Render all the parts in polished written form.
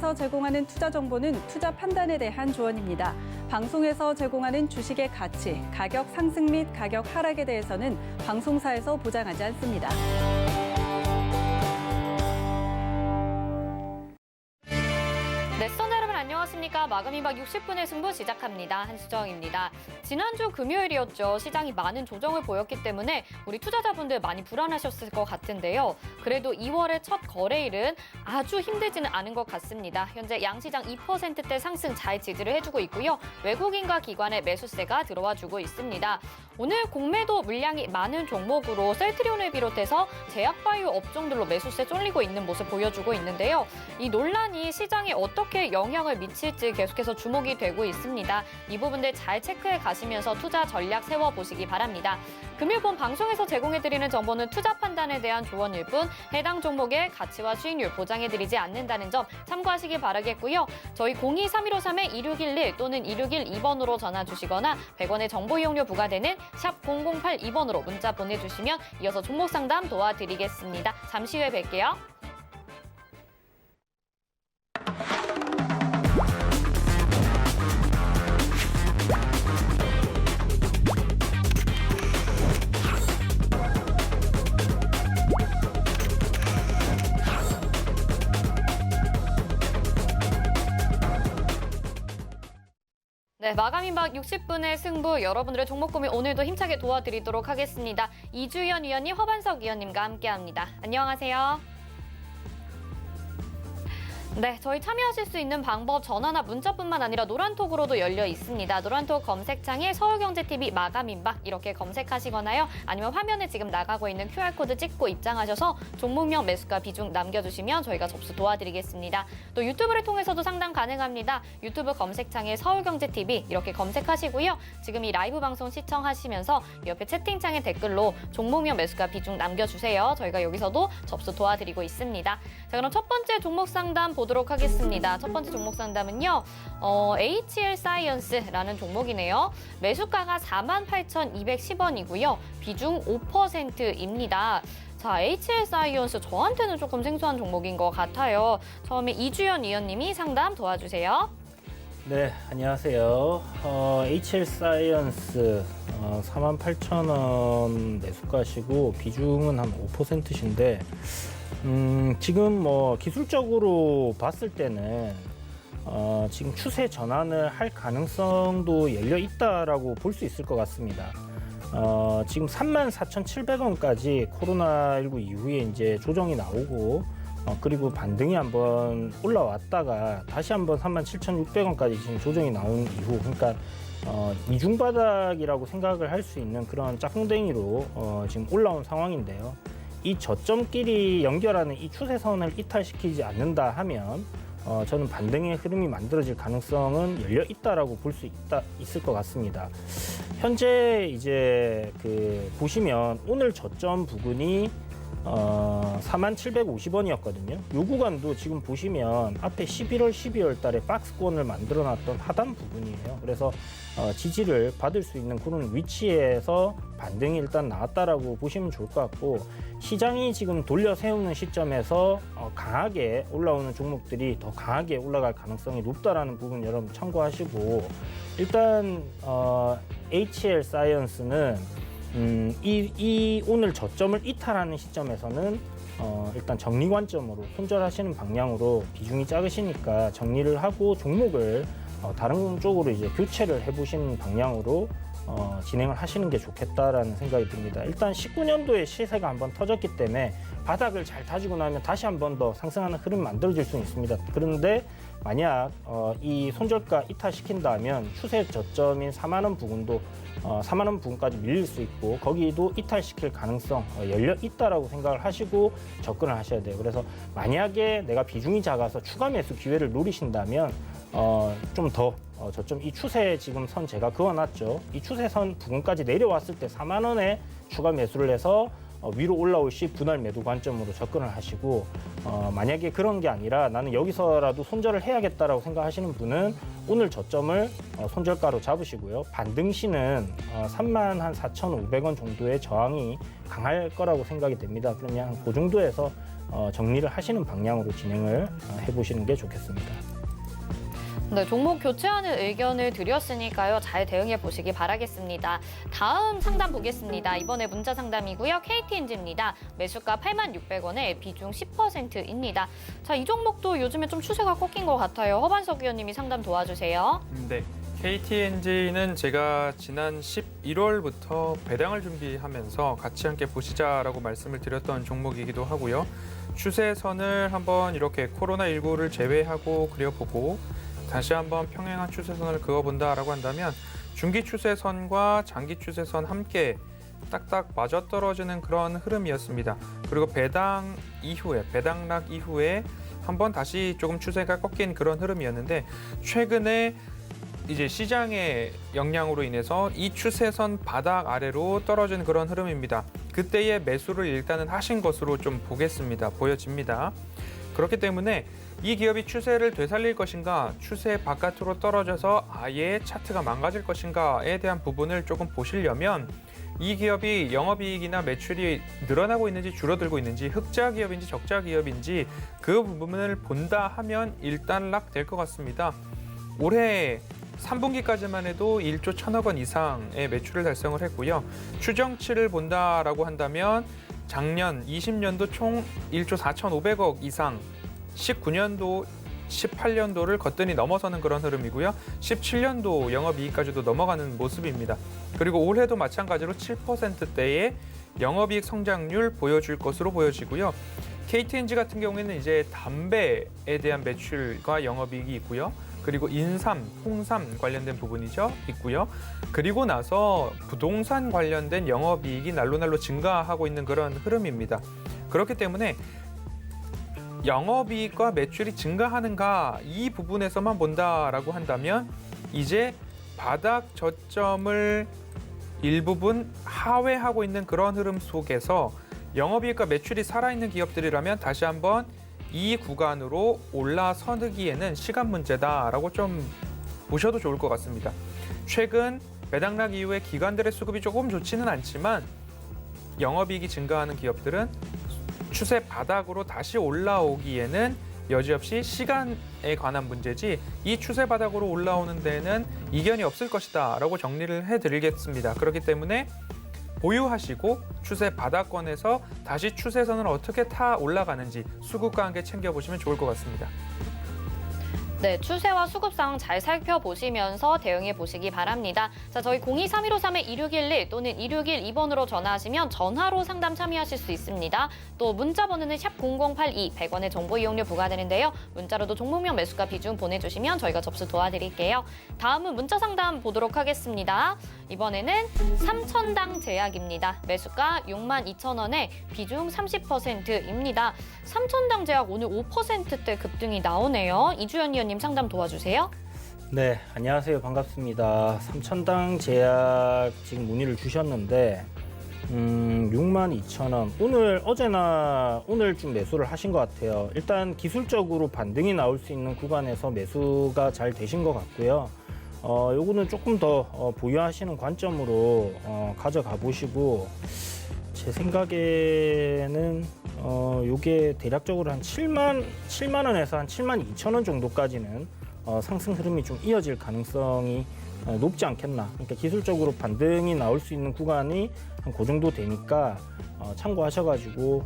방송에서 제공하는 투자 정보는 투자 판단에 대한 조언입니다. 방송에서 제공하는 주식의 가치, 가격 상승 및 가격 하락에 대해서는 방송사에서 보장하지 않습니다. 네, 시청자 여러분 안녕하십니까. 마감이박 60분의 승부 시작합니다. 한수정입니다. 지난주 금요일이었죠. 시장이 많은 조정을 보였기 때문에 우리 투자자분들 많이 불안하셨을 것 같은데요. 그래도 2월의 첫 거래일은 아주 힘들지는 않은 것 같습니다. 현재 양시장 2%대 상승 잘 지지를 해주고 있고요. 외국인과 기관의 매수세가 들어와주고 있습니다. 오늘 공매도 물량이 많은 종목으로 셀트리온을 비롯해서 제약바이오 업종들로 매수세 쏠리고 있는 모습 보여주고 있는데요. 이 논란이 시장에 어떻게 영향을 미칠지 계속해서 주목이 되고 있습니다. 이 부분들 잘 체크해 가시면서 투자 전략 세워보시기 바랍니다. 금일 본 방송에서 제공해드리는 정보는 투자 판단에 대한 조언일 뿐 해당 종목의 가치와 수익률 보장해드리지 않는다는 점 참고하시기 바라겠고요. 저희 02-3153-2611 또는 2612번으로 전화 주시거나 100원의 정보 이용료 부과되는 샵 0082번으로 문자 보내주시면 이어서 종목 상담 도와드리겠습니다. 잠시 후에 뵐게요. 네, 마감인박 60분의 승부, 여러분들의 종목 고민 오늘도 힘차게 도와드리도록 하겠습니다. 이주연 위원님, 허반석 위원님과 함께합니다. 안녕하세요. 네, 저희 참여하실 수 있는 방법 전화나 문자뿐만 아니라 노란톡으로도 열려 있습니다. 노란톡 검색창에 서울경제TV 마감인박 이렇게 검색하시거나요. 아니면 화면에 지금 나가고 있는 QR코드 찍고 입장하셔서 종목명 매수가 비중 남겨주시면 저희가 접수 도와드리겠습니다. 또 유튜브를 통해서도 상담 가능합니다. 유튜브 검색창에 서울경제TV 이렇게 검색하시고요. 지금 이 라이브 방송 시청하시면서 옆에 채팅창에 댓글로 종목명 매수가 비중 남겨주세요. 저희가 여기서도 접수 도와드리고 있습니다. 자, 그럼 첫 번째 종목 상담 보도록 하겠습니다. 첫 번째 종목 상담은요. HL 사이언스라는 종목이네요. 매수가가 48,210원이고요. 비중 5%입니다. 자, HL 사이언스 저한테는 조금 생소한 종목인 것 같아요. 처음에 이주연 위원님이 상담 도와주세요. 네, 안녕하세요. HL 사이언스 48,000원 매수가시고 비중은 한 5%신데 지금 뭐 기술적으로 봤을 때는 지금 추세 전환을 할 가능성도 열려 있다라고 볼 수 있을 것 같습니다. 지금 34,700원까지 코로나19 이후에 이제 조정이 나오고 그리고 반등이 한번 올라왔다가 다시 한번 37,600원까지 지금 조정이 나온 이후, 그러니까 이중 바닥이라고 생각을 할 수 있는 그런 짝꿍댕이로 지금 올라온 상황인데요. 이 저점끼리 연결하는 이 추세선을 이탈시키지 않는다 하면 저는 반등의 흐름이 만들어질 가능성은 열려 있다라고 볼 수 있을 것 같습니다. 현재 이제 보시면 오늘 저점 부근이 4750원이었거든요. 요 구간도 지금 보시면 앞에 11월, 12월 달에 박스권을 만들어 놨던 하단 부분이에요. 그래서 지지를 받을 수 있는 그런 위치에서 반등이 일단 나왔다라고 보시면 좋을 것 같고, 시장이 지금 돌려 세우는 시점에서 강하게 올라오는 종목들이 더 강하게 올라갈 가능성이 높다라는 부분 여러분 참고하시고, 일단 HL 사이언스는 이 오늘 저점을 이탈하는 시점에서는 일단 정리 관점으로 손절하시는 방향으로, 비중이 작으시니까 정리를 하고 종목을 다른 쪽으로 이제 교체를 해보시는 방향으로 진행을 하시는 게 좋겠다라는 생각이 듭니다. 일단 19년도에 시세가 한번 터졌기 때문에 바닥을 잘 다지고 나면 다시 한번 더 상승하는 흐름이 만들어질 수는 있습니다. 그런데 만약 이 손절가 이탈시킨다면 추세 저점인 4만 원 부근도 4만 원 부근까지 밀릴 수 있고, 거기도 이탈시킬 가능성 열려 있다라고 생각을 하시고 접근을 하셔야 돼요. 그래서 만약에 내가 비중이 작아서 추가 매수 기회를 노리신다면 좀 더 저점, 이 추세 지금 선 제가 그어놨죠. 이 추세선 부근까지 내려왔을 때 4만 원에 추가 매수를 해서 위로 올라올 시 분할 매도 관점으로 접근을 하시고 만약에 그런 게 아니라 나는 여기서라도 손절을 해야겠다라고 생각하시는 분은 오늘 저점을 손절가로 잡으시고요. 반등 시는 34,500원 정도의 저항이 강할 거라고 생각이 됩니다. 그러면 그 정도에서 정리를 하시는 방향으로 진행을 해보시는 게 좋겠습니다. 네, 종목 교체하는 의견을 드렸으니까요. 잘 대응해 보시기 바라겠습니다. 다음 상담 보겠습니다. 이번에 문자 상담이고요. KTNG입니다. 매수가 86,600원에 비중 10%입니다. 자, 이 종목도 요즘에 좀 추세가 꺾인 것 같아요. 허반석 위원님이 상담 도와주세요. 네, KTNG는 제가 지난 11월부터 배당을 준비하면서 같이 함께 보시자라고 말씀을 드렸던 종목이기도 하고요. 추세선을 한번 이렇게 코로나19를 제외하고 그려보고 다시 한번 평행한 추세선을 그어본다라고 한다면 중기 추세선과 장기 추세선 함께 딱딱 맞아떨어지는 그런 흐름이었습니다. 그리고 배당락 이후에 한번 다시 조금 추세가 꺾인 그런 흐름이었는데 최근에 이제 시장의 영향으로 인해서 이 추세선 바닥 아래로 떨어진 그런 흐름입니다. 그때의 매수를 일단은 하신 것으로 좀 보여집니다. 그렇기 때문에 이 기업이 추세를 되살릴 것인가, 추세 바깥으로 떨어져서 아예 차트가 망가질 것인가에 대한 부분을 조금 보시려면 이 기업이 영업이익이나 매출이 늘어나고 있는지 줄어들고 있는지 흑자 기업인지 적자 기업인지 그 부분을 본다 하면 일단락 될 것 같습니다. 올해 3분기까지만 해도 1조 1,000억 원 이상의 매출을 달성을 했고요. 추정치를 본다라고 한다면 작년 20년도 총 1조 4,500억 이상 19년도, 18년도를 거뜬히 넘어서는 그런 흐름이고요. 17년도 영업이익까지도 넘어가는 모습입니다. 그리고 올해도 마찬가지로 7%대의 영업이익 성장률 보여줄 것으로 보여지고요. KTNG 같은 경우에는 이제 담배에 대한 매출과 영업이익이 있고요. 그리고 인삼, 홍삼 관련된 부분이죠. 있고요. 그리고 나서 부동산 관련된 영업이익이 날로 증가하고 있는 그런 흐름입니다. 그렇기 때문에 영업이익과 매출이 증가하는가 이 부분에서만 본다라고 한다면 이제 바닥 저점을 일부분 하회하고 있는 그런 흐름 속에서 영업이익과 매출이 살아있는 기업들이라면 다시 한번 이 구간으로 올라서기에는 시간 문제다라고 좀 보셔도 좋을 것 같습니다. 최근 배당락 이후에 기관들의 수급이 조금 좋지는 않지만 영업이익이 증가하는 기업들은 추세 바닥으로 다시 올라오기에는 여지없이 시간에 관한 문제지 이 추세 바닥으로 올라오는 데는 이견이 없을 것이다 라고 정리를 해드리겠습니다. 그렇기 때문에 보유하시고 추세 바닥권에서 다시 추세선을 어떻게 타 올라가는지 수급과 함께 챙겨보시면 좋을 것 같습니다. 네, 추세와 수급 상황 잘 살펴보시면서 대응해 보시기 바랍니다. 자, 저희 023153-2611 또는 2612번으로 전화하시면 전화로 상담 참여하실 수 있습니다. 또 문자 번호는 샵 0082, 100원의 정보 이용료 부과되는데요. 문자로도 종목명 매수가 비중 보내주시면 저희가 접수 도와드릴게요. 다음은 문자 상담 보도록 하겠습니다. 이번에는 삼천당 제약입니다. 매수가 62,000원에 비중 30%입니다. 삼천당 제약 오늘 5%대 급등이 나오네요. 이주연 위원님 상담 도와주세요. 네, 안녕하세요. 반갑습니다. 삼천당 제약 지금 문의를 주셨는데 62,000원. 오늘 좀 매수를 하신 것 같아요. 일단 기술적으로 반등이 나올 수 있는 구간에서 매수가 잘 되신 것 같고요. 요거는 조금 더 보유하시는 관점으로 가져가 보시고 제 생각에는 요게 대략적으로 한 7만 원에서 한 72,000원 정도까지는 상승 흐름이 좀 이어질 가능성이 높지 않겠나. 그러니까 기술적으로 반등이 나올 수 있는 구간이 한 그 정도 되니까 참고하셔가지고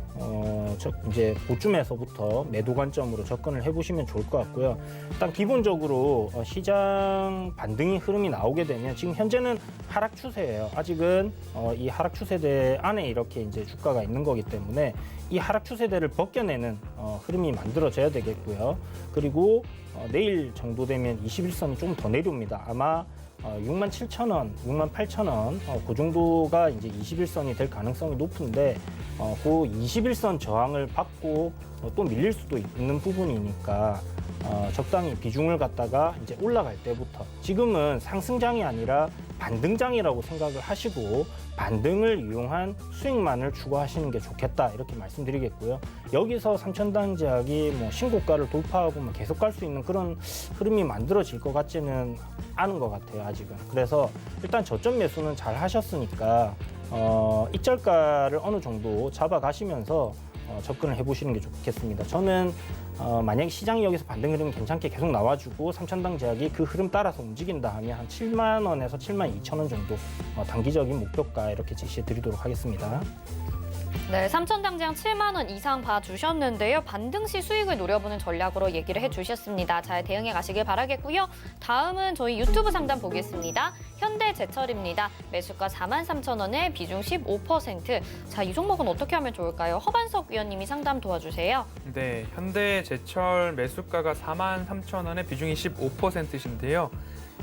이제 그쯤에서부터 매도 관점으로 접근을 해보시면 좋을 것 같고요. 일단 기본적으로 시장 반등이 흐름이 나오게 되면 지금 현재는 하락 추세예요. 아직은 이 하락 추세대 안에 이렇게 이제 주가가 있는 거기 때문에 이 하락 추세대를 벗겨내는 흐름이 만들어져야 되겠고요. 그리고 내일 정도 되면 21선이 좀 더 내려옵니다. 아마 67,000원, 68,000원 그 정도가 이제 21선이 될 가능성이 높은데 그 21선 저항을 받고 또 밀릴 수도 있는 부분이니까 적당히 비중을 갖다가 이제 올라갈 때부터 지금은 상승장이 아니라 반등장이라고 생각을 하시고 반등을 이용한 수익만을 추구하시는 게 좋겠다 이렇게 말씀드리겠고요. 여기서 삼천당제약이 뭐 신고가를 돌파하고 뭐 계속 갈 수 있는 그런 흐름이 만들어질 것 같지는 않은 것 같아요, 아직은. 그래서 일단 저점 매수는 잘 하셨으니까 익절가를 어느 정도 잡아가시면서 접근을 해보시는 게 좋겠습니다. 저는 만약에 시장이 여기서 반등 흐름이 괜찮게 계속 나와주고 삼천당제약이 그 흐름 따라서 움직인다 하면 한 7만 원에서 7만 2천 원 정도 단기적인 목표가 이렇게 제시해 드리도록 하겠습니다. 네, 삼천당제약 7만 원 이상 봐주셨는데요. 반등 시 수익을 노려보는 전략으로 얘기를 해주셨습니다. 잘 대응해 가시길 바라겠고요. 다음은 저희 유튜브 상담 보겠습니다. 현대제철입니다. 매수가 43,000원에 비중 15%. 자, 이 종목은 어떻게 하면 좋을까요? 허반석 위원님이 상담 도와주세요. 네, 현대제철 매수가가 43,000원에 비중이 15%신데요.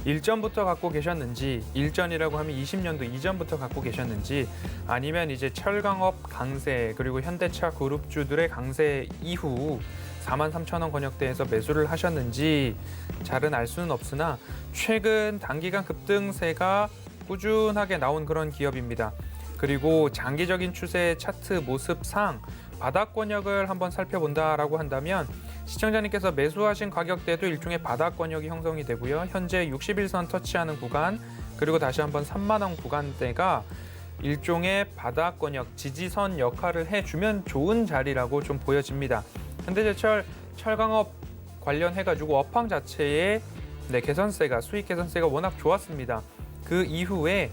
일전부터 갖고 계셨는지, 일전이라고 하면 20년도 이전부터 갖고 계셨는지, 아니면 이제 철강업 강세 그리고 현대차 그룹주들의 강세 이후 43,000원 권역대에서 매수를 하셨는지 잘은 알 수는 없으나 최근 단기간 급등세가 꾸준하게 나온 그런 기업입니다. 그리고 장기적인 추세 차트 모습상 바닥 권역을 한번 살펴본다라고 한다면 시청자님께서 매수하신 가격대도 일종의 바닥 권역이 형성이 되고요. 현재 61선 터치하는 구간 그리고 다시 한번 3만 원 구간대가 일종의 바닥 권역 지지선 역할을 해주면 좋은 자리라고 좀 보여집니다. 현대제철 철강업 관련해가지고 업황 자체의 개선세가 수익 개선세가 워낙 좋았습니다. 그 이후에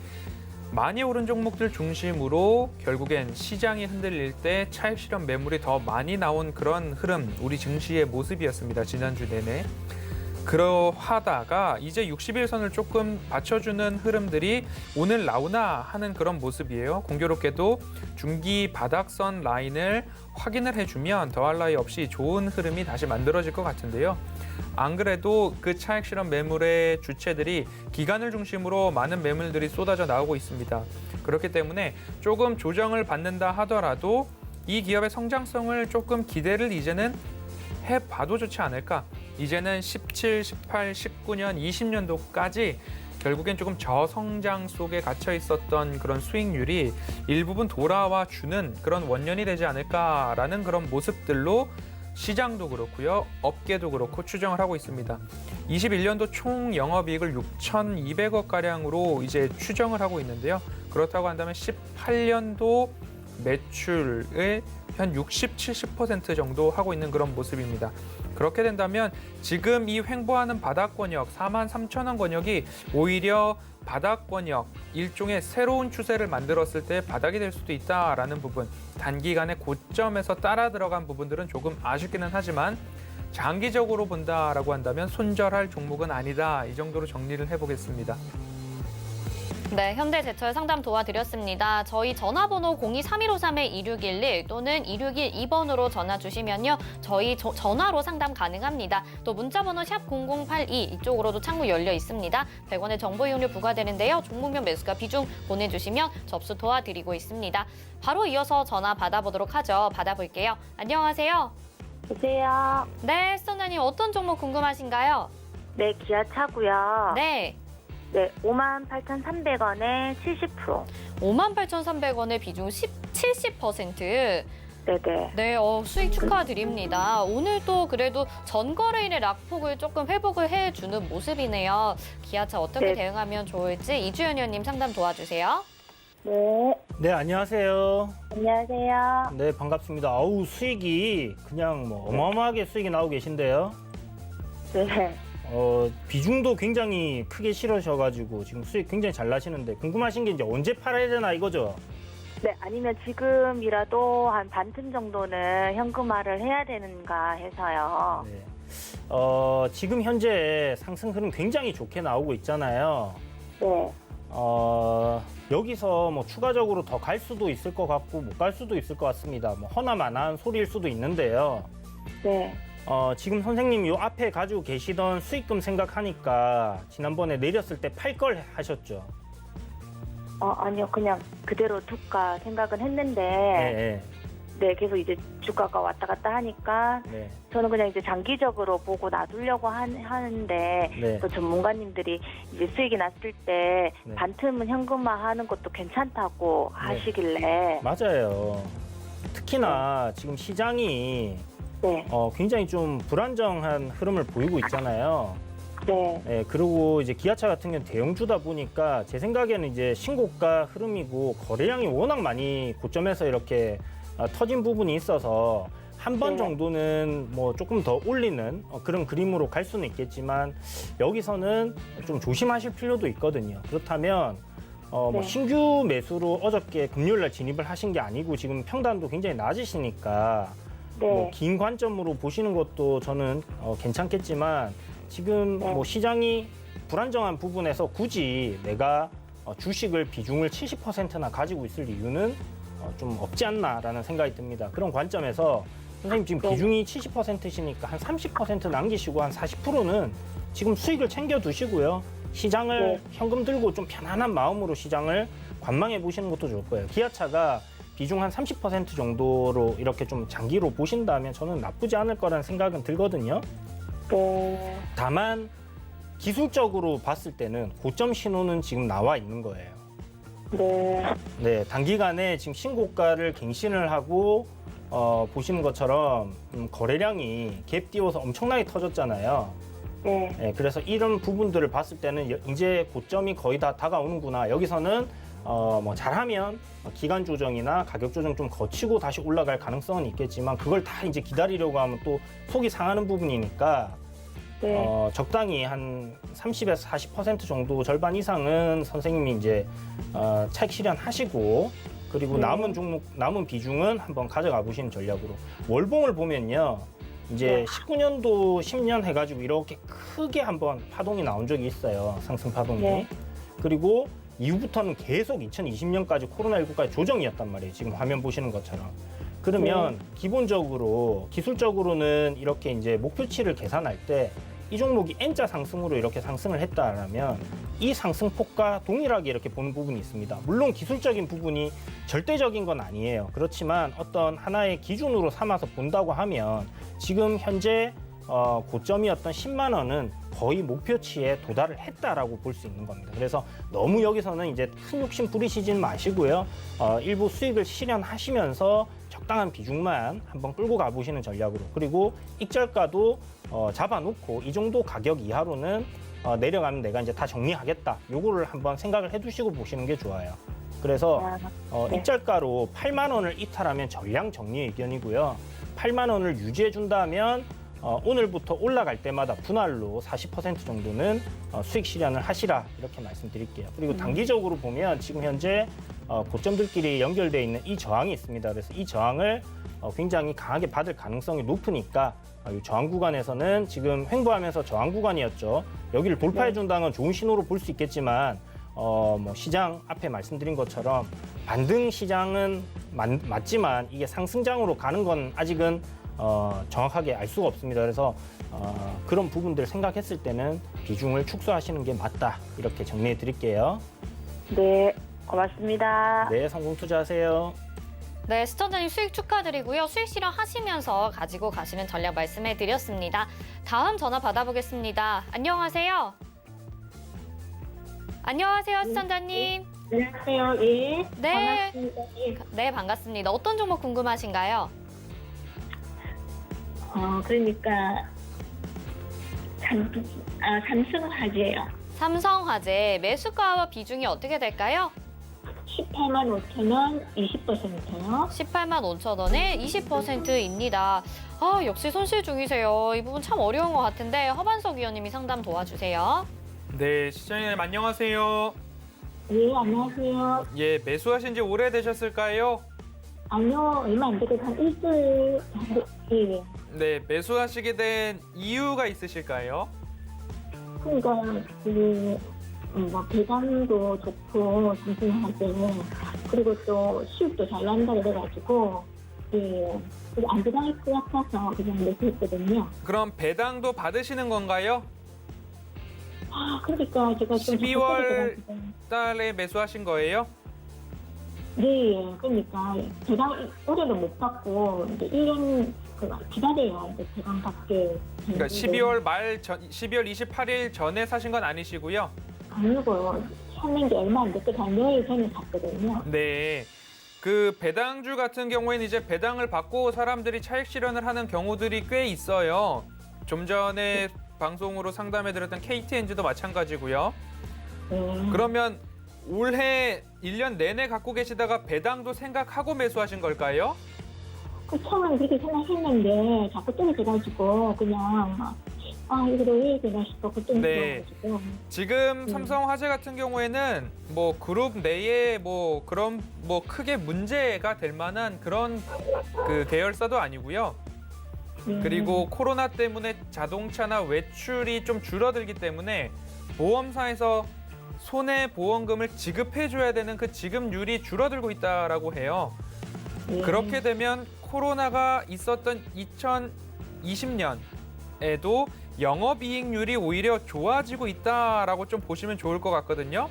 많이 오른 종목들 중심으로 결국엔 시장이 흔들릴 때 차익 실현 매물이 더 많이 나온 그런 흐름, 우리 증시의 모습이었습니다. 지난주 내내. 그러하다가 이제 60일선을 조금 받쳐주는 흐름들이 오늘 나오나 하는 그런 모습이에요. 공교롭게도 중기 바닥선 라인을 확인을 해주면 더할 나위 없이 좋은 흐름이 다시 만들어질 것 같은데요. 안 그래도 그 차익 실현 매물의 주체들이 기관을 중심으로 많은 매물들이 쏟아져 나오고 있습니다. 그렇기 때문에 조금 조정을 받는다 하더라도 이 기업의 성장성을 조금 기대를 이제는 해봐도 좋지 않을까. 이제는 17, 18, 19년, 20년도까지 결국엔 조금 저성장 속에 갇혀 있었던 그런 수익률이 일부분 돌아와 주는 그런 원년이 되지 않을까라는 그런 모습들로 시장도 그렇고요. 업계도 그렇고 추정을 하고 있습니다. 21년도 총 영업이익을 6,200억가량으로 이제 추정을 하고 있는데요. 그렇다고 한다면 18년도 매출의 한 60, 70% 정도 하고 있는 그런 모습입니다. 그렇게 된다면 지금 이 횡보하는 바닥 권역, 43,000원 권역이 오히려 바닥 권역, 일종의 새로운 추세를 만들었을 때 바닥이 될 수도 있다라는 부분, 단기간에 고점에서 따라 들어간 부분들은 조금 아쉽기는 하지만 장기적으로 본다라고 한다면 손절할 종목은 아니다. 이 정도로 정리를 해보겠습니다. 네, 현대제철 상담 도와드렸습니다. 저희 전화번호 023153-2611 또는 2612번으로 전화 주시면요. 저희 전화로 상담 가능합니다. 또 문자번호 샵 0082 이쪽으로도 창구 열려 있습니다. 100원의 정보 이용료 부과되는데요. 종목명 매수가 비중 보내주시면 접수 도와드리고 있습니다. 바로 이어서 전화 받아보도록 하죠. 받아볼게요. 안녕하세요. 여보세요. 네, 시청자님 어떤 종목 궁금하신가요? 네, 기아차고요. 네. 네, 58,300원에 70%. 58,300원의 비중 70%. 네네. 네, 수익 축하드립니다. 오늘도 그래도 전거래일의 낙폭을 조금 회복을 해주는 모습이네요. 기아차 어떻게 네. 대응하면 좋을지 이주연 의원님 상담 도와주세요. 네, 네, 안녕하세요. 안녕하세요. 네, 반갑습니다. 아우, 수익이 그냥 뭐 어마어마하게 수익이 나오고 계신데요. 네. 비중도 굉장히 크게 실으셔가지고 지금 수익 굉장히 잘 나시는데 궁금하신 게 이제 언제 팔아야 되나 이거죠? 네, 아니면 지금이라도 한 반틈 정도는 현금화를 해야 되는가 해서요. 네. 지금 현재 상승 흐름 굉장히 좋게 나오고 있잖아요. 네. 여기서 뭐 추가적으로 더 갈 수도 있을 것 같고 못 갈 수도 있을 것 같습니다. 뭐 허나만한 소리일 수도 있는데요. 네. 지금 선생님 요 앞에 가지고 계시던 수익금 생각하니까 지난번에 내렸을 때 팔 걸 하셨죠? 아니요, 그냥 그대로 둘까 생각은 했는데, 네. 네, 계속 이제 주가가 왔다 갔다 하니까 네. 저는 그냥 이제 장기적으로 보고 놔두려고 하는데 네. 또 전문가님들이 이제 수익이 났을 때 네. 반틈은 현금화하는 것도 괜찮다고 하시길래 맞아요. 특히나 지금 시장이 네, 굉장히 좀 불안정한 흐름을 보이고 있잖아요. 네, 네, 그리고 이제 기아차 같은 경우는 대형주다 보니까 제 생각에는 이제 신고가 흐름이고 거래량이 워낙 많이 고점에서 이렇게 터진 부분이 있어서 한 번 네. 정도는 뭐 조금 더 올리는 그런 그림으로 갈 수는 있겠지만 여기서는 좀 조심하실 필요도 있거든요. 그렇다면 뭐 네. 신규 매수로 어저께 금요일 날 진입을 하신 게 아니고 지금 평단도 굉장히 낮으시니까 네, 뭐 긴 관점으로 보시는 것도 저는 괜찮겠지만 지금 네. 뭐 시장이 불안정한 부분에서 굳이 내가 주식을 비중을 70%나 가지고 있을 이유는 좀 없지 않나라는 생각이 듭니다. 그런 관점에서 선생님 지금 네. 비중이 70%시니까 한 30% 남기시고 한 40%는 지금 수익을 챙겨 두시고요. 시장을 네. 현금 들고 좀 편안한 마음으로 시장을 관망해 보시는 것도 좋을 거예요. 기아차가 비중 한 30% 정도로 이렇게 좀 장기로 보신다면 저는 나쁘지 않을 거라는 생각은 들거든요. 네, 다만 기술적으로 봤을 때는 고점 신호는 지금 나와 있는 거예요. 네, 네, 단기간에 지금 신고가를 갱신을 하고 보시는 것처럼 거래량이 갭 띄워서 엄청나게 터졌잖아요. 네, 네, 그래서 이런 부분들을 봤을 때는 이제 고점이 거의 다 다가오는구나. 여기서는 뭐 잘하면 기간 조정이나 가격 조정 좀 거치고 다시 올라갈 가능성은 있겠지만 그걸 다 이제 기다리려고 하면 또 속이 상하는 부분이니까 네, 적당히 한 30에서 40% 정도 절반 이상은 선생님이 이제 차익 실현하시고 그리고 네. 남은 종목 남은 비중은 한번 가져가 보시는 전략으로 월봉을 보면요. 이제 네. 19년도 10년 해가지고 이렇게 크게 한번 파동이 나온 적이 있어요. 상승 파동이. 네. 그리고 이후부터는 계속 2020년까지 코로나19까지 조정이었단 말이에요. 지금 화면 보시는 것처럼. 그러면 기본적으로 기술적으로는 이렇게 이제 목표치를 계산할 때 이 종목이 N자 상승으로 이렇게 상승을 했다라면 이 상승폭과 동일하게 이렇게 보는 부분이 있습니다. 물론 기술적인 부분이 절대적인 건 아니에요. 그렇지만 어떤 하나의 기준으로 삼아서 본다고 하면 지금 현재 고점이었던 10만 원은 거의 목표치에 도달을 했다라고 볼 수 있는 겁니다. 그래서 너무 여기서는 이제 큰 욕심 부리시진 마시고요. 일부 수익을 실현하시면서 적당한 비중만 한번 끌고 가보시는 전략으로. 그리고 익절가도 잡아놓고 이 정도 가격 이하로는 내려가면 내가 이제 다 정리하겠다. 요거를 한번 생각을 해두시고 보시는 게 좋아요. 그래서 네. 익절가로 8만 원을 이탈하면 전량 정리 의견이고요. 8만 원을 유지해 준다면 오늘부터 올라갈 때마다 분할로 40% 정도는 수익 실현을 하시라 이렇게 말씀드릴게요. 그리고 단기적으로 보면 지금 현재 고점들끼리 연결되어 있는 이 저항이 있습니다. 그래서 이 저항을 굉장히 강하게 받을 가능성이 높으니까 이 저항 구간에서는 지금 횡보하면서 저항 구간이었죠. 여기를 돌파해 준다는 건 좋은 신호로 볼 수 있겠지만 뭐 시장 앞에 말씀드린 것처럼 반등 시장은 맞지만 이게 상승장으로 가는 건 아직은 정확하게 알 수가 없습니다. 그래서 그런 부분들 생각했을 때는 비중을 축소하시는 게 맞다. 이렇게 정리해 드릴게요. 네, 고맙습니다. 네, 성공 투자하세요. 네, 시청자님 수익 축하드리고요. 수익 실현하시면서 가지고 가시는 전략 말씀해 드렸습니다. 다음 전화 받아보겠습니다. 안녕하세요. 안녕하세요, 시청자님. 안녕하세요. 예. 네. 반갑습니다. 예. 네, 반갑습니다. 어떤 종목 궁금하신가요? 그러니까 삼성화재요. 삼성화재 매수가와 비중이 어떻게 될까요? 18만 5천 원, 20%요. 18만 5천 원에 20%입니다. 역시 손실 중이세요. 이 부분 참 어려운 것 같은데 허반석 위원님이 상담 도와주세요. 네, 시청자님 안녕하세요. 예, 안녕하세요. 예, 매수하신 지 오래되셨을까요? 아니요, 얼마 안 되고 한 일주일 정도. 예. 네, 매수하시게 된 이유가 있으실까요? 그러니까 뭐 배당도 좋고 삼성화재 그리고 또 수익도 잘 난다 그래가지고 예, 안 배당할 것 같아서 그냥 매수했거든요. 그럼 배당도 받으시는 건가요? 그러니까 제가 좀 12월 답답해가지고. 달에 매수하신 거예요? 네, 그러니까 배당 올해는 못 받고 이제 1년 기다려야 이제 배당 받게. 그러니까 12월 28일 전에 사신 건 아니시고요. 아니고 찾는 게 얼마 안 됐고 한 며칠 전에 샀거든요. 네. 그 배당주 같은 경우에는 이제 배당을 받고 사람들이 차익 실현을 하는 경우들이 꽤 있어요. 좀 전에 방송으로 상담해드렸던 KTNG도 마찬가지고요. 그러면 올해 1년 내내 갖고 계시다가 배당도 생각하고 매수하신 걸까요? 그 처음엔 그렇게 생각했는데 자꾸 떨어져가지고 그냥 이거 왜 되나 싶어 그때 네. 들어가지고. 지금 삼성화재 같은 경우에는 뭐 그룹 내에 뭐 그런 뭐 크게 문제가 될 만한 그런 그 계열사도 아니고요. 그리고 코로나 때문에 자동차나 외출이 좀 줄어들기 때문에 보험사에서 손해보험금을 지급해줘야 되는 그 지급률이 줄어들고 있다라고 해요. 그렇게 되면 코로나가 있었던 2020년에도 영업이익률이 오히려 좋아지고 있다라고 좀 보시면 좋을 것 같거든요.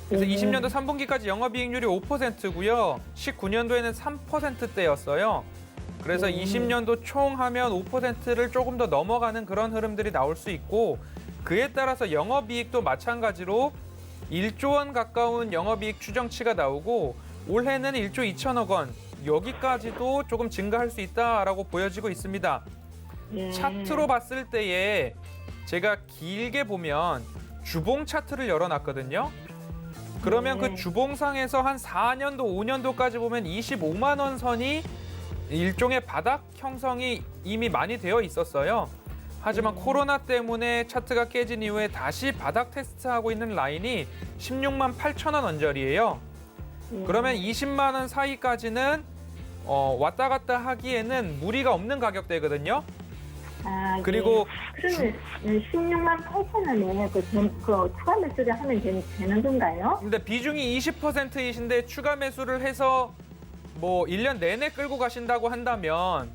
그래서 20년도 3분기까지 영업이익률이 5%고요. 19년도에는 3%대였어요. 그래서 20년도 총 하면 5%를 조금 더 넘어가는 그런 흐름들이 나올 수 있고 그에 따라서 영업이익도 마찬가지로 1조 원 가까운 영업이익 추정치가 나오고 올해는 1조 2천억 원 여기까지도 조금 증가할 수 있다라고 보여지고 있습니다. 차트로 봤을 때에 제가 길게 보면 주봉 차트를 열어놨거든요. 그러면 그 주봉상에서 한 4년도, 5년도까지 보면 25만 원 선이 일종의 바닥 형성이 이미 많이 되어 있었어요. 하지만 코로나 때문에 차트가 깨진 이후에 다시 바닥 테스트하고 있는 라인이 16만 8천 원 언저리예요. 그러면 20만 원 사이까지는 왔다 갔다 하기에는 무리가 없는 가격대거든요. 그리고 그러면 16만 8천 원에 그 추가 매수를 하면 되는 건가요? 근데 비중이 20%이신데 추가 매수를 해서 뭐 1년 내내 끌고 가신다고 한다면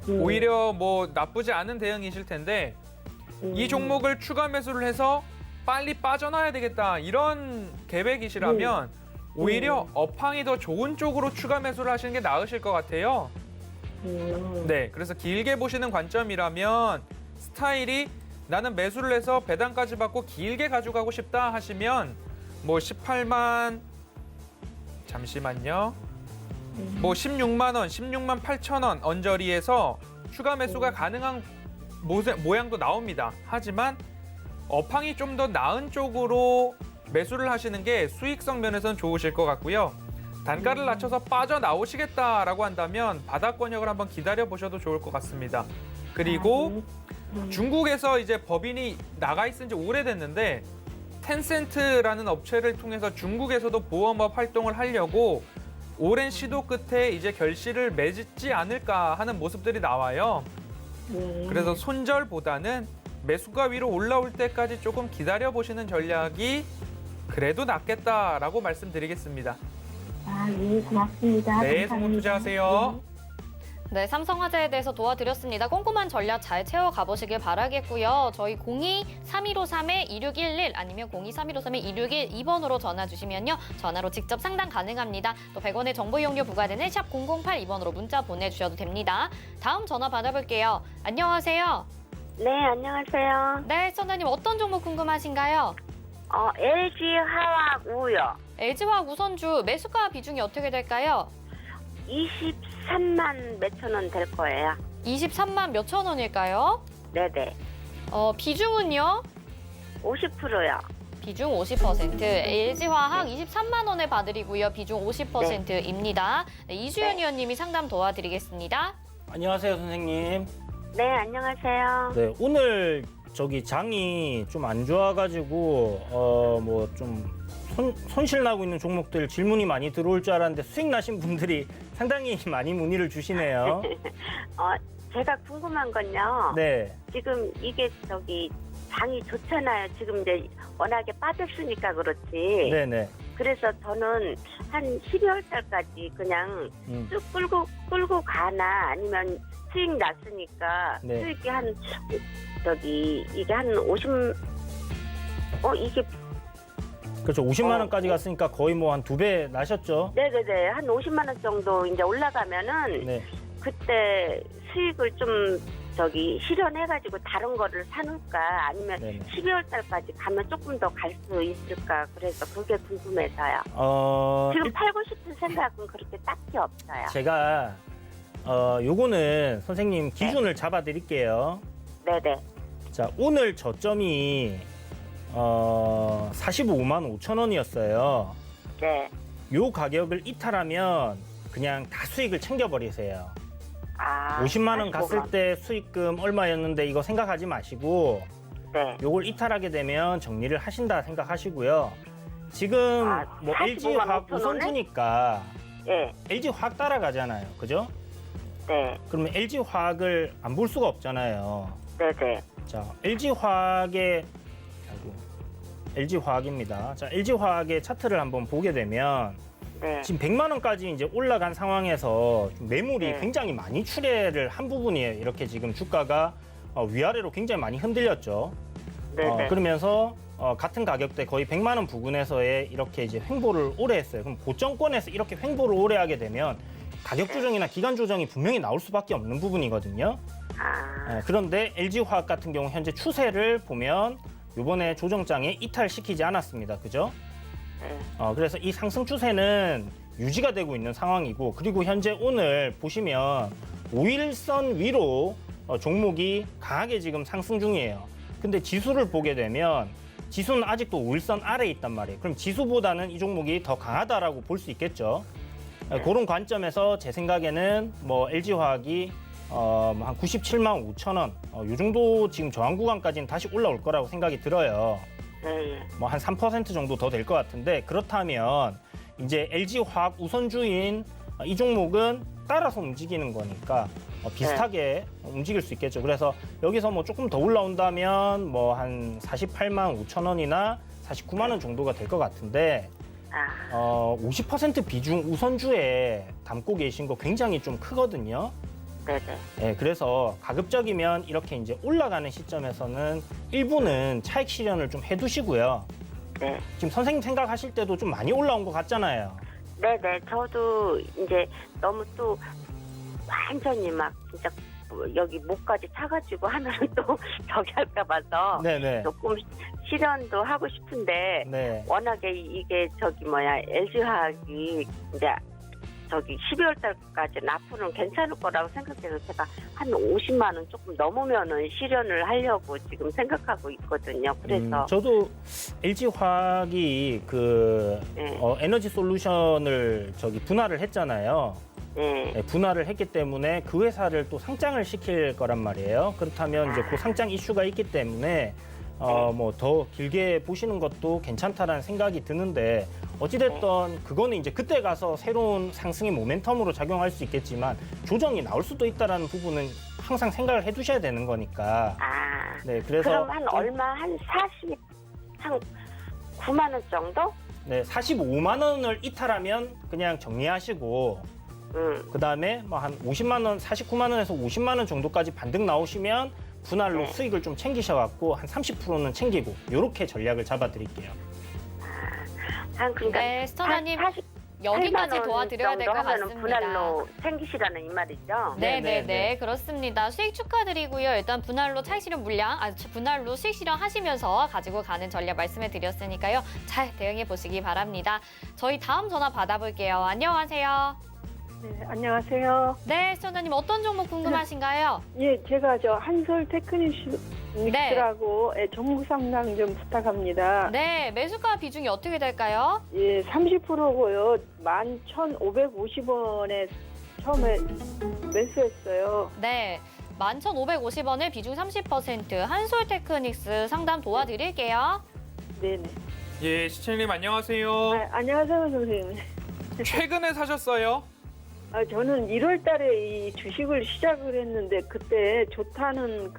오히려 뭐 나쁘지 않은 대응이실 텐데 이 종목을 추가 매수를 해서 빨리 빠져나야 되겠다 이런 계획이시라면 오히려 업황이 더 좋은 쪽으로 추가 매수를 하시는 게 나으실 것 같아요. 네, 그래서 길게 보시는 관점이라면 스타일이 나는 매수를 해서 배당까지 받고 길게 가져가고 싶다 하시면 뭐 18만 잠시만요. 뭐 16만 원, 16만 8천 원 언저리에서 추가 매수가 가능한 모양도 나옵니다. 하지만 업황이 좀 더 나은 쪽으로 매수를 하시는 게 수익성 면에서는 좋으실 것 같고요. 단가를 낮춰서 빠져나오시겠다라고 한다면 바닥 권역을 한번 기다려 보셔도 좋을 것 같습니다. 그리고 중국에서 이제 법인이 나가 있은 지 오래됐는데 텐센트라는 업체를 통해서 중국에서도 보험업 활동을 하려고 오랜 시도 끝에 이제 결실을 맺지 않을까 하는 모습들이 나와요. 그래서 손절보다는 매수가 위로 올라올 때까지 조금 기다려 보시는 전략이 그래도 낫겠다라고 말씀드리겠습니다. 네, 고맙습니다. 네, 감사합니다. 성공 투자하세요. 네, 삼성화재에 대해서 도와드렸습니다. 꼼꼼한 전략 잘 채워가 보시길 바라겠고요. 저희 02-3153-2611 아니면 02-3153-2612번으로 전화 주시면요. 전화로 직접 상담 가능합니다. 또 100원의 정보 이용료 부과되는 샵 0082번으로 문자 보내주셔도 됩니다. 다음 전화 받아볼게요. 안녕하세요. 네, 안녕하세요. 네, 선생님 어떤 종목 궁금하신가요? LG 화학 우요. LG화학 우선주 매수가 비중이 어떻게 될까요? 23만 몇천 원 될 거예요. 23만 몇천 원일까요? 네네. 비중은요? 50%요. 비중 50%. LG화학 23만 원에 봐드리고요. 비중 50%입니다. 네, 이주연 의원님이 상담 도와드리겠습니다. 안녕하세요, 선생님. 네, 안녕하세요. 네, 오늘 장이 좀 안 좋아가지고 뭐 좀 손실 나고 있는 종목들 질문이 많이 들어올 줄 알았는데 수익 나신 분들이 상당히 많이 문의를 주시네요. 제가 궁금한 건요. 네. 지금 이게 장이 좋잖아요. 지금 이제 워낙에 빠졌으니까 그렇지. 네네. 그래서 저는 한 12월 달까지 그냥 쭉 끌고 가나 아니면 수익 났으니까 네. 수익이 이게 한 50, 이게 그렇죠. 50만 원까지 갔으니까 거의 뭐 한 2배 나셨죠? 네네네. 한 50만 원 정도 이제 올라가면은 네. 그때 수익을 좀 실현해가지고 다른 거를 사놓을까 아니면 네네. 12월 달까지 가면 조금 더 갈 수 있을까 그래서 그게 궁금해서요. 지금 팔고 싶은 생각은 그렇게 딱히 없어요. 제가 요거는 선생님 기준을 잡아드릴게요. 네네. 자, 오늘 저점이 45만 5천 원이었어요. 네. 요 가격을 이탈하면 그냥 다 수익을 챙겨버리세요. 아, 50만 원 갔을 45만. 때 수익금 얼마였는데 이거 생각하지 마시고 네. 요걸 이탈하게 되면 정리를 하신다 생각하시고요. 지금 아, 뭐 45만 LG화학 5천 원에? 우선주니까 네. LG화학 따라가잖아요. 그죠? 네. 그러면 LG화학을 안 볼 수가 없잖아요. 네네. 자, LG화학의 LG화학입니다. 자, LG화학의 차트를 한번 보게 되면 네. 지금 100만 원까지 이제 올라간 상황에서 좀 매물이 네. 굉장히 많이 출회를 한 부분이에요. 이렇게 지금 주가가 위아래로 굉장히 많이 흔들렸죠. 네네. 그러면서 같은 가격대 거의 100만 원 부근에서의 이렇게 이제 횡보를 오래 했어요. 그럼 고점권에서 이렇게 횡보를 오래 하게 되면 가격 조정이나 기간 조정이 분명히 나올 수밖에 없는 부분이거든요. 아, 그런데 LG화학 같은 경우 현재 추세를 보면 이번에 조정장에 이탈시키지 않았습니다. 그죠? 네. 그래서 이 상승 추세는 유지가 되고 있는 상황이고 그리고 현재 오늘 보시면 5일선 위로 종목이 강하게 지금 상승 중이에요. 근데 지수를 보게 되면 지수는 아직도 5일선 아래에 있단 말이에요. 그럼 지수보다는 이 종목이 더 강하다라고 볼 수 있겠죠. 그런 관점에서 제 생각에는 뭐 LG화학이 한 97만 5천 원, 이 정도 지금 저항 구간까지는 다시 올라올 거라고 생각이 들어요. 네. 뭐 한 3% 정도 더 될 것 같은데 그렇다면 이제 LG화학 우선주인 이 종목은 따라서 움직이는 거니까 비슷하게 움직일 수 있겠죠. 그래서 여기서 뭐 조금 더 올라온다면 뭐 한 48만 5천 원이나 49만 원 정도가 될 것 같은데 아, 50% 비중 우선주에 담고 계신 거 굉장히 좀 크거든요. 네네. 네, 그래서 가급적이면 이렇게 이제 올라가는 시점에서는 일부는 차익 실현을 좀 해두시고요. 네. 지금 선생님 생각하실 때도 좀 많이 올라온 것 같잖아요. 네네. 저도 이제 너무 또 완전히 막 진짜 여기 목까지 차가지고 하면 또 저기 할까 봐서 네네. 조금 실현도 하고 싶은데 네. 워낙에 이게 LG화학이 이제 12월 달까지는 앞으로는 괜찮을 거라고 생각해서 제가 한 50만 원 조금 넘으면은 실현을 하려고 지금 생각하고 있거든요. 그래서 저도 LG화학이 네. 에너지 솔루션을 분할을 했잖아요. 네. 네, 분할을 했기 때문에 그 회사를 또 상장을 시킬 거란 말이에요. 그렇다면 이제 그 상장 이슈가 있기 때문에 뭐 더 길게 보시는 것도 괜찮다라는 생각이 드는데 어찌됐든 그거는 이제 그때 가서 새로운 상승의 모멘텀으로 작용할 수 있겠지만 조정이 나올 수도 있다라는 부분은 항상 생각을 해두셔야 되는 거니까. 아, 네, 그래서 그럼 한 얼마 한 9만 원 정도? 네, 45만 원을 이탈하면 그냥 정리하시고 그다음에 뭐 한 50만 원, 49만 원에서 50만 원 정도까지 반등 나오시면 분할로 네. 수익을 좀 챙기셔갖고 한 30%는 챙기고 이렇게 전략을 잡아드릴게요. 그러니까 네, 스터너님 48만 여기까지 원 도와드려야 될 것 정도 하면은 같습니다. 분할로 챙기시라는 이 말이죠? 네, 네네네, 네. 그렇습니다. 수익 축하드리고요. 일단 분할로 차익 실현 물량, 분할로 수익 실현하시면서 가지고 가는 전략 말씀해 드렸으니까요. 잘 대응해 보시기 바랍니다. 저희 다음 전화 받아볼게요. 안녕하세요. 네, 안녕하세요. 네, 스터너님 어떤 종목 궁금하신가요? 예, 제가 한솔 테크닉스라고 종목 상담 좀 부탁합니다. 네, 매수가 비중이 어떻게 될까요? 예, 30%고요. 11,550원에 처음에 매수했어요. 네, 11,550원을 비중 30% 한솔 테크닉스 상담 도와드릴게요. 네네. 예, 시청님 안녕하세요. 안녕하세요, 선생님. 최근에 사셨어요? 저는 1월 달에 이 주식을 시작을 했는데 그때 좋다는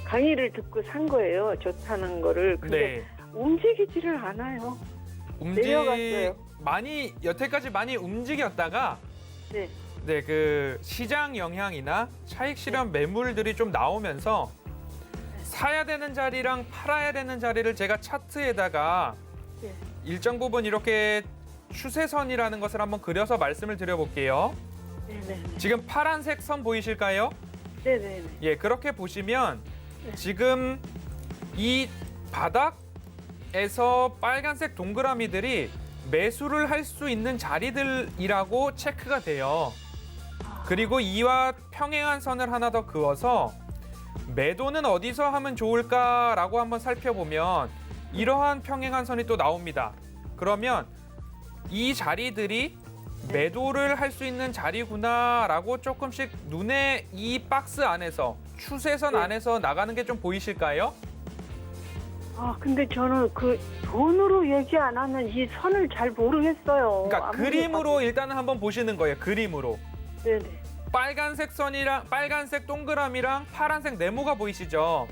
강의를 듣고 산 거예요. 좋다는 거를. 근데 움직이지를 않아요. 내려갔어요. 많이 여태까지 많이 움직였다가 네. 그 시장 영향이나 차익 실현 매물들이 좀 나오면서 사야 되는 자리랑 팔아야 되는 자리를 제가 차트에다가 네. 일정 부분 이렇게 추세선이라는 것을 한번 그려서 말씀을 드려볼게요. 네네. 지금 파란색 선 보이실까요? 네네네. 예, 그렇게 보시면 네. 지금 이 바닥에서 빨간색 동그라미들이 매수를 할 수 있는 자리들이라고 체크가 돼요. 그리고 이와 평행한 선을 하나 더 그어서 매도는 어디서 하면 좋을까라고 한번 살펴보면 이러한 평행한 선이 또 나옵니다. 그러면 이 자리들이 매도를 할 수 있는 자리구나라고 조금씩 눈에 이 박스 안에서 추세선 네. 안에서 나가는 게 좀 보이실까요? 아, 근데 저는 그 돈으로 얘기 안 하면 이 선을 잘 모르겠어요. 그러니까 아무리 그림으로 봐도. 일단은 한번 보시는 거예요. 그림으로. 네네. 빨간색 선이랑 빨간색 동그라미랑 파란색 네모가 보이시죠?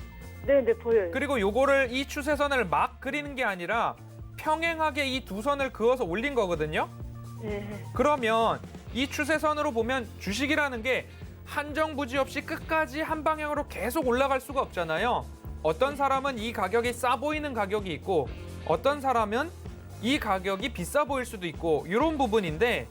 네네, 보여요. 그리고 요거를 이 추세선을 막 그리는 게 아니라 평행하게 이 두 선을 그어서 올린 거거든요. 네. 그러면 이 추세선으로 보면 주식이라는 게 한정부지 없이 끝까지 한 방향으로 계속 올라갈 수가 없잖아요. 어떤 사람은 이 가격이 싸 보이는 가격이 있고 어떤 사람은 이 가격이 비싸 보일 수도 있고 이런 부분인데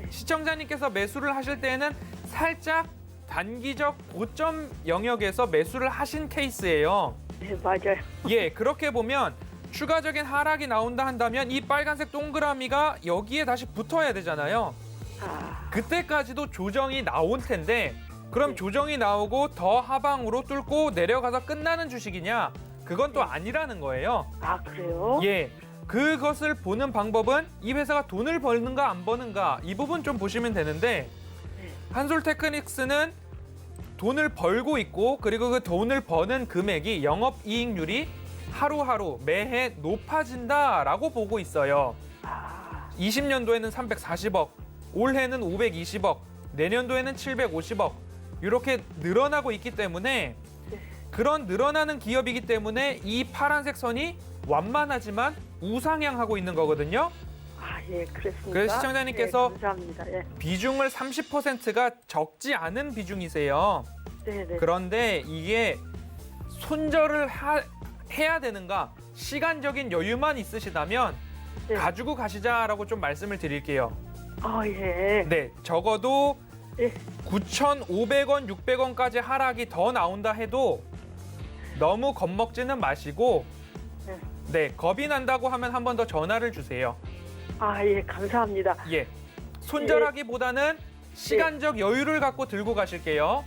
시청자님께서 매수를 하실 때에는 살짝 단기적 고점 영역에서 매수를 하신 케이스예요. 네, 맞아요. 예, 그렇게 보면 추가적인 하락이 나온다 한다면 이 빨간색 동그라미가 여기에 다시 붙어야 되잖아요. 아, 그때까지도 조정이 나올 텐데 그럼 네. 조정이 나오고 더 하방으로 뚫고 내려가서 끝나는 주식이냐? 그건 또 아니라는 거예요. 아, 그래요? 예. 그것을 보는 방법은 이 회사가 돈을 버는가 안 버는가 이 부분 좀 보시면 되는데 네. 한솔테크닉스는 돈을 벌고 있고 그리고 그 돈을 버는 금액이 영업이익률이 하루하루 매해 높아진다라고 보고 있어요. 아, 20년도에는 340억, 올해는 520억, 내년도에는 750억 이렇게 늘어나고 있기 때문에 그런 늘어나는 기업이기 때문에 이 파란색 선이 완만하지만 우상향하고 있는 거거든요. 아, 예, 그렇습니다. 그래서 시청자님께서 네, 감사합니다. 예. 비중을 30%가 적지 않은 비중이세요. 네네. 그런데 이게 손절을 해야 되는가 시간적인 여유만 있으시다면 네. 가지고 가시자라고 좀 말씀을 드릴게요. 아, 예. 네, 적어도 예. 9,500원, 600원까지 하락이 더 나온다 해도 너무 겁먹지는 마시고 네. 네, 겁이 난다고 하면 한 번 더 전화를 주세요. 아, 예, 감사합니다. 예, 손절하기보다는 시간적 여유를 갖고 들고 가실게요.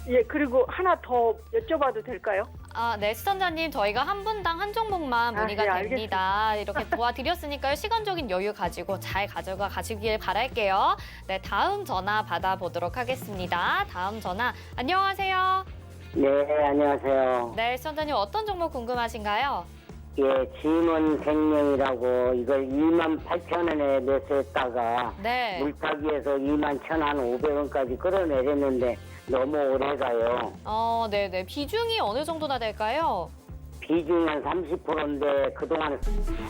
예, 그리고 하나 더 여쭤봐도 될까요? 아, 네, 시청자님 저희가 한 분당 한 종목만 문의가 네, 됩니다. 이렇게 도와드렸으니까요. 시간적인 여유 가지고 잘 가져가 가시길 바랄게요. 네, 다음 전화 받아보도록 하겠습니다. 다음 전화 안녕하세요. 네, 안녕하세요. 네, 시청자님 어떤 종목 궁금하신가요? 예, 지문생명이라고 이걸 28,000원에 매수했다가 네. 물타기에서 21,500원까지 끌어내렸는데 너무 오래 가요. 네네. 비중이 어느 정도나 될까요? 비중이 한 30%인데 그동안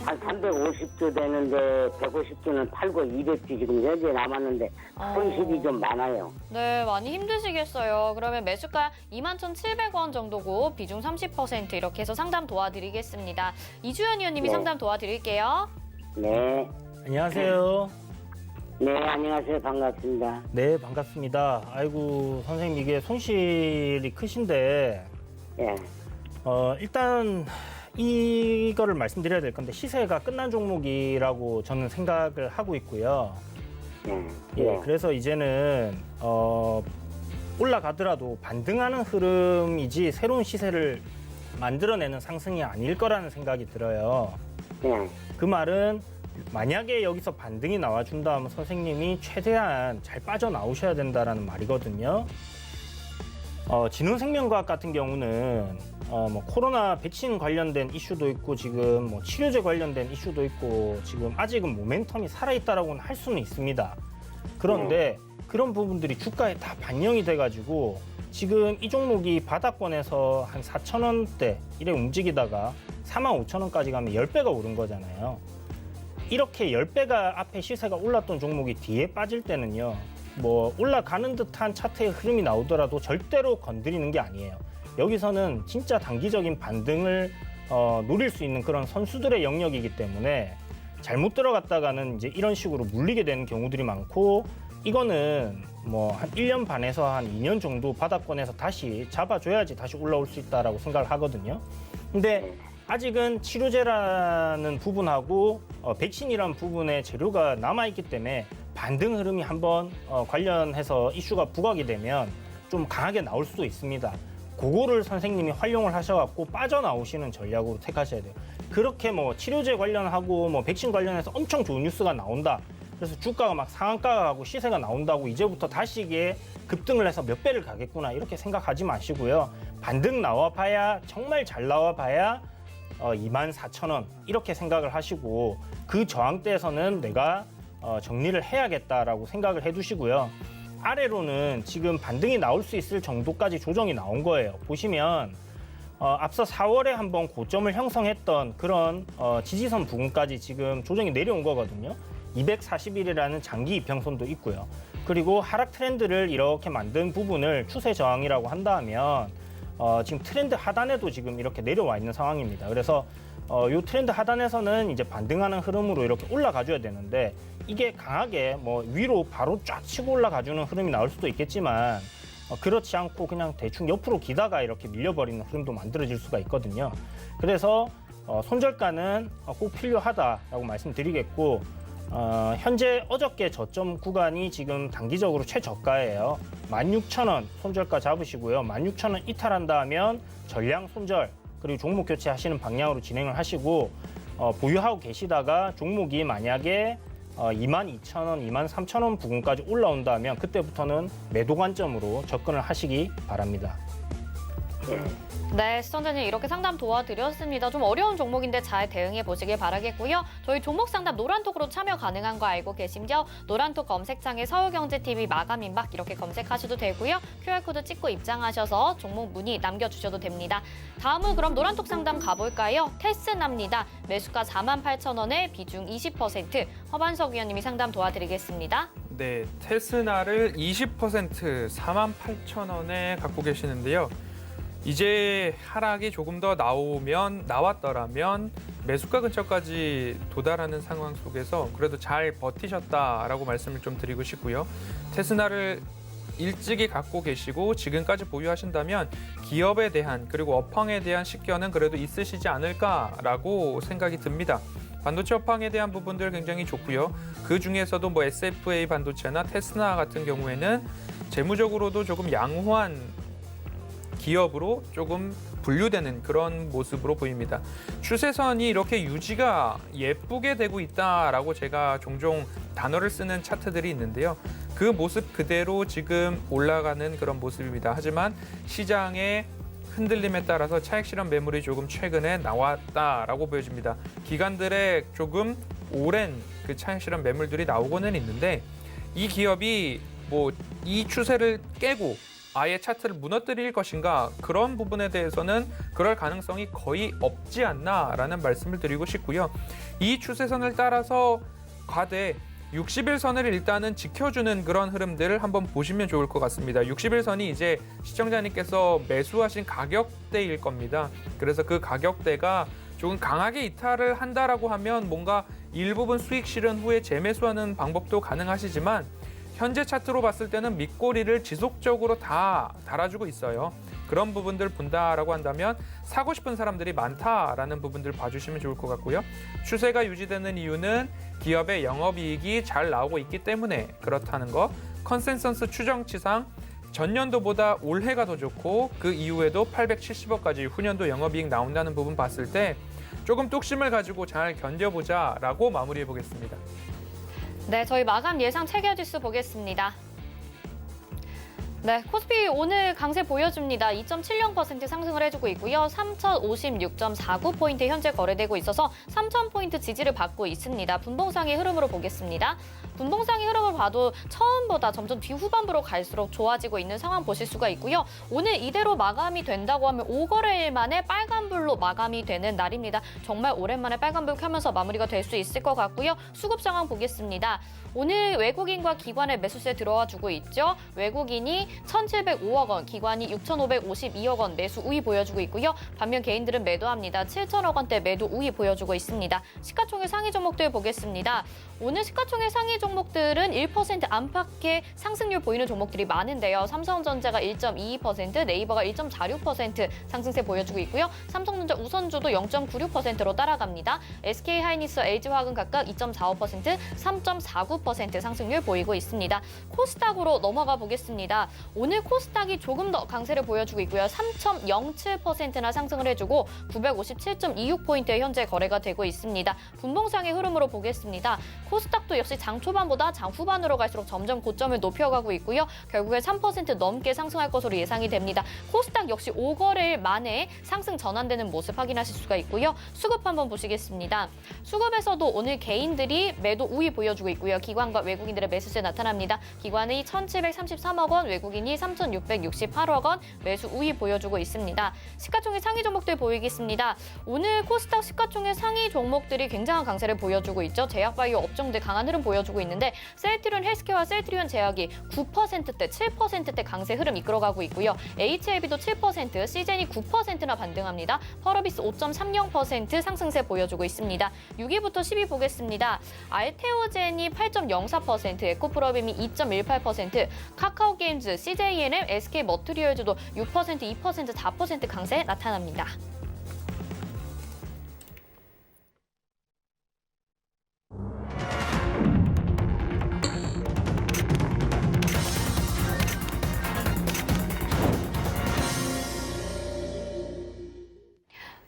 한 350주 되는데 150주는 팔고 200주 지금 현재 남았는데 손실이 좀 많아요. 네, 많이 힘드시겠어요. 그러면 매수가 21,700원 정도고 비중 30% 이렇게 해서 상담 도와드리겠습니다. 이주연 의원님이 네. 상담 도와드릴게요. 네. 안녕하세요. 네, 안녕하세요. 반갑습니다. 네, 반갑습니다. 아이고, 선생님 이게 손실이 크신데 예. 일단 이거를 말씀드려야 될 건데 시세가 끝난 종목이라고 저는 생각을 하고 있고요. 예, 그래서 이제는 올라가더라도 반등하는 흐름이지 새로운 시세를 만들어내는 상승이 아닐 거라는 생각이 들어요. 예. 그 말은 만약에 여기서 반등이 나와준다 하면 선생님이 최대한 잘 빠져나오셔야 된다라는 말이거든요. 진흥생명과학 같은 경우는 뭐 코로나 백신 관련된 이슈도 있고 지금 뭐 치료제 관련된 이슈도 있고 지금 아직은 모멘텀이 살아있다라고는 할 수는 있습니다. 그런데 그런 부분들이 주가에 다 반영이 돼가지고 지금 이 종목이 바닥권에서 한 4,000원대 이래 움직이다가 45,000원까지 가면 10배가 오른 거잖아요. 이렇게 10배가 앞에 시세가 올랐던 종목이 뒤에 빠질 때는요. 뭐 올라가는 듯한 차트의 흐름이 나오더라도 절대로 건드리는 게 아니에요. 여기서는 진짜 단기적인 반등을 노릴 수 있는 그런 선수들의 영역이기 때문에 잘못 들어갔다가는 이제 이런 식으로 물리게 되는 경우들이 많고, 이거는 뭐 한 1년 반에서 한 2년 정도 바닥권에서 다시 잡아줘야지 다시 올라올 수 있다라고 생각을 하거든요. 근데 아직은 치료제라는 부분하고 백신이라는 부분의 재료가 남아있기 때문에 반등 흐름이 한번 관련해서 이슈가 부각이 되면 좀 강하게 나올 수도 있습니다. 그거를 선생님이 활용을 하셔갖고 빠져나오시는 전략으로 택하셔야 돼요. 그렇게 뭐 치료제 관련하고 뭐 백신 관련해서 엄청 좋은 뉴스가 나온다. 그래서 주가가 막 상한가가 가고 시세가 나온다고 이제부터 다시 이게 급등을 해서 몇 배를 가겠구나 이렇게 생각하지 마시고요. 반등 나와봐야 정말 잘 나와봐야 24,000원 이렇게 생각을 하시고, 그 저항대에서는 내가 정리를 해야겠다라고 생각을 해두시고요. 아래로는 지금 반등이 나올 수 있을 정도까지 조정이 나온 거예요. 보시면 앞서 4월에 한번 고점을 형성했던 그런 지지선 부근까지 지금 조정이 내려온 거거든요. 240일이라는 장기 이평선도 있고요. 그리고 하락 트렌드를 이렇게 만든 부분을 추세 저항이라고 한다면 지금 트렌드 하단에도 지금 이렇게 내려와 있는 상황입니다. 그래서 이 트렌드 하단에서는 이제 반등하는 흐름으로 이렇게 올라가줘야 되는데, 이게 강하게 뭐 위로 바로 쫙 치고 올라가주는 흐름이 나올 수도 있겠지만 그렇지 않고 그냥 대충 옆으로 기다가 이렇게 밀려버리는 흐름도 만들어질 수가 있거든요. 그래서 손절가는 꼭 필요하다라고 말씀드리겠고, 현재 어저께 저점 구간이 지금 단기적으로 최저가예요. 16,000원 손절가 잡으시고요. 16,000원 이탈한다 하면 전량 손절, 그리고 종목 교체하시는 방향으로 진행을 하시고, 보유하고 계시다가 종목이 만약에 22,000원, 23,000원 부근까지 올라온다면 그때부터는 매도 관점으로 접근을 하시기 바랍니다. 네, 시청자님 이렇게 상담 도와드렸습니다. 좀 어려운 종목인데 잘 대응해 보시길 바라겠고요. 저희 종목 상담 노란톡으로 참여 가능한 거 알고 계시죠? 노란톡 검색창에 서울경제TV 마감임박 이렇게 검색하셔도 되고요. QR코드 찍고 입장하셔서 종목 문의 남겨주셔도 됩니다. 다음은 그럼 노란톡 상담 가볼까요? 테스나입니다. 매수가 48,000원에 비중 20%. 허반석 위원님이 상담 도와드리겠습니다. 네, 테스나를 20% 48,000원에 갖고 계시는데요. 이제 하락이 조금 더 나왔더라면 매수가 근처까지 도달하는 상황 속에서 그래도 잘 버티셨다라고 말씀을 좀 드리고 싶고요. 테스나를 일찍이 갖고 계시고 지금까지 보유하신다면 기업에 대한 그리고 업황에 대한 식견은 그래도 있으시지 않을까라고 생각이 듭니다. 반도체 업황에 대한 부분들 굉장히 좋고요. 그 중에서도 뭐 SFA 반도체나 테스나 같은 경우에는 재무적으로도 조금 양호한 기업으로 조금 분류되는 그런 모습으로 보입니다. 추세선이 이렇게 유지가 예쁘게 되고 있다라고 제가 종종 단어를 쓰는 차트들이 있는데요. 그 모습 그대로 지금 올라가는 그런 모습입니다. 하지만 시장의 흔들림에 따라서 차익 실현 매물이 조금 최근에 나왔다라고 보여집니다. 기관들의 조금 오랜 그 차익 실현 매물들이 나오고는 있는데, 이 기업이 뭐 이 추세를 깨고 아예 차트를 무너뜨릴 것인가, 그런 부분에 대해서는 그럴 가능성이 거의 없지 않나라는 말씀을 드리고 싶고요. 이 추세선을 따라서 가되 60일선을 일단은 지켜주는 그런 흐름들을 한번 보시면 좋을 것 같습니다. 60일선이 이제 시청자님께서 매수하신 가격대일 겁니다. 그래서 그 가격대가 조금 강하게 이탈을 한다라고 하면 뭔가 일부분 수익 실현 후에 재매수하는 방법도 가능하시지만, 현재 차트로 봤을 때는 밑꼬리를 지속적으로 다 달아주고 있어요. 그런 부분들 본다라고 한다면 사고 싶은 사람들이 많다라는 부분들 봐주시면 좋을 것 같고요. 추세가 유지되는 이유는 기업의 영업이익이 잘 나오고 있기 때문에 그렇다는 거, 컨센서스 추정치상 전년도보다 올해가 더 좋고 그 이후에도 870억까지 후년도 영업이익 나온다는 부분 봤을 때 조금 뚝심을 가지고 잘 견뎌보자라고 마무리해 보겠습니다. 네, 저희 마감 예상 체결지수 보겠습니다. 네, 코스피 오늘 강세 보여줍니다. 2.70% 상승을 해주고 있고요. 3,056.49포인트 현재 거래되고 있어서 3,000포인트 지지를 받고 있습니다. 분봉상의 흐름으로 보겠습니다. 분봉상의 흐름을 봐도 처음보다 점점 뒤후반부로 갈수록 좋아지고 있는 상황 보실 수가 있고요. 오늘 이대로 마감이 된다고 하면 5거래일 만에 빨간불로 마감이 되는 날입니다. 정말 오랜만에 빨간불 켜면서 마무리가 될 수 있을 것 같고요. 수급 상황 보겠습니다. 오늘 외국인과 기관의 매수세 들어와 주고 있죠. 외국인이 1,705억 원, 기관이 6,552억 원 매수 우위 보여주고 있고요. 반면 개인들은 매도합니다. 7천억 원대 매도 우위 보여주고 있습니다. 시가총액 상위 종목들 보겠습니다. 오늘 시가총액 상위 종목들은 1% 안팎의 상승률 보이는 종목들이 많은데요. 삼성전자가 1.22%, 네이버가 1.46% 상승세 보여주고 있고요. 삼성전자 우선주도 0.96%로 따라갑니다. SK하이닉스와 LG화학은 각각 2.45%, 3.49% 상승률 보이고 있습니다. 코스닥으로 넘어가 보겠습니다. 오늘 코스닥이 조금 더 강세를 보여주고 있고요. 3.07%나 상승을 해주고 957.26포인트에 현재 거래가 되고 있습니다. 분봉상의 흐름으로 보겠습니다. 코스닥도 역시 장 초반보다 장 후반으로 갈수록 점점 고점을 높여가고 있고요. 결국에 3% 넘게 상승할 것으로 예상이 됩니다. 코스닥 역시 5거래일 만에 상승 전환되는 모습 확인하실 수가 있고요. 수급 한번 보시겠습니다. 수급에서도 오늘 개인들이 매도 우위 보여주고 있고요. 기관과 외국인들의 매수세 나타납니다. 기관이 1,733억 원, 외국인이 3,668억 원 매수 우위 보여주고 있습니다. 시가총액 상위 종목들 보이겠습니다. 오늘 코스닥 시가총액 상위 종목들이 굉장한 강세를 보여주고 있죠. 제약바이오 업종들 강한 흐름 보여주고 있는데 셀트리온 헬스케어와 셀트리온 제약이 9%대, 7%대 강세 흐름 이끌어가고 있고요. HLB도 7%, 시젠이 9%나 반등합니다. 펄어비스 5.30% 상승세 보여주고 있습니다. 6위부터 10위 보겠습니다. 알테오젠이 8.04%, 에코프로빔이 2.18%, 카카오게임즈, CJNM, SK머트리얼즈도 6%, 2%, 4% 강세 나타납니다.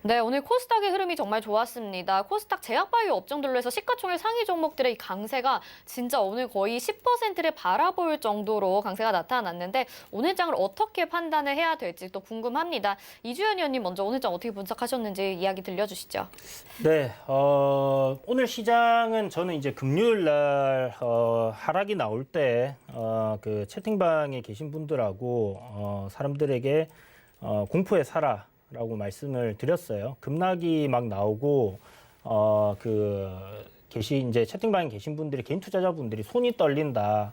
네, 오늘 코스닥의 흐름이 정말 좋았습니다. 코스닥 제약바이오 업종들로 해서 시가총액 상위 종목들의 강세가 진짜 오늘 거의 10%를 바라볼 정도로 강세가 나타났는데 오늘 장을 어떻게 판단을 해야 될지 또 궁금합니다. 이주연 의원님 먼저 오늘 장 어떻게 분석하셨는지 이야기 들려주시죠. 네, 오늘 시장은 저는 이제 금요일 날 하락이 나올 때 그 채팅방에 계신 분들하고 사람들에게 공포에 살아. 라고 말씀을 드렸어요. 급락이 막 나오고 이제 채팅방에 계신 분들이 개인 투자자분들이 손이 떨린다,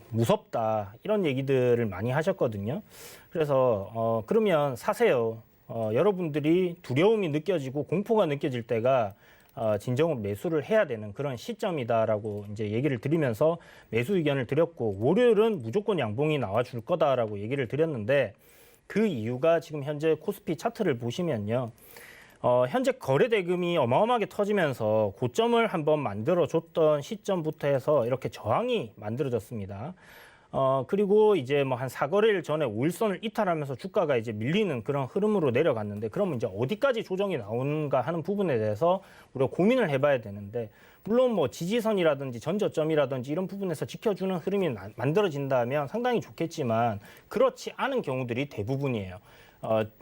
무섭다 이런 얘기들을 많이 하셨거든요. 그래서 그러면 사세요. 여러분들이 두려움이 느껴지고 공포가 느껴질 때가 진정으로 매수를 해야 되는 그런 시점이다라고 이제 얘기를 드리면서 매수 의견을 드렸고 월요일은 무조건 양봉이 나와줄 거다라고 얘기를 드렸는데. 그 이유가 지금 현재 코스피 차트를 보시면요. 현재 거래 대금이 어마어마하게 터지면서 고점을 한번 만들어줬던 시점부터 해서 이렇게 저항이 만들어졌습니다. 그리고 이제 뭐 한 4거래일 전에 5일선을 이탈하면서 주가가 이제 밀리는 그런 흐름으로 내려갔는데 그러면 이제 어디까지 조정이 나오는가 하는 부분에 대해서 우리가 고민을 해봐야 되는데 물론 뭐 지지선이라든지 전저점이라든지 이런 부분에서 지켜주는 흐름이 만들어진다면 상당히 좋겠지만 그렇지 않은 경우들이 대부분이에요.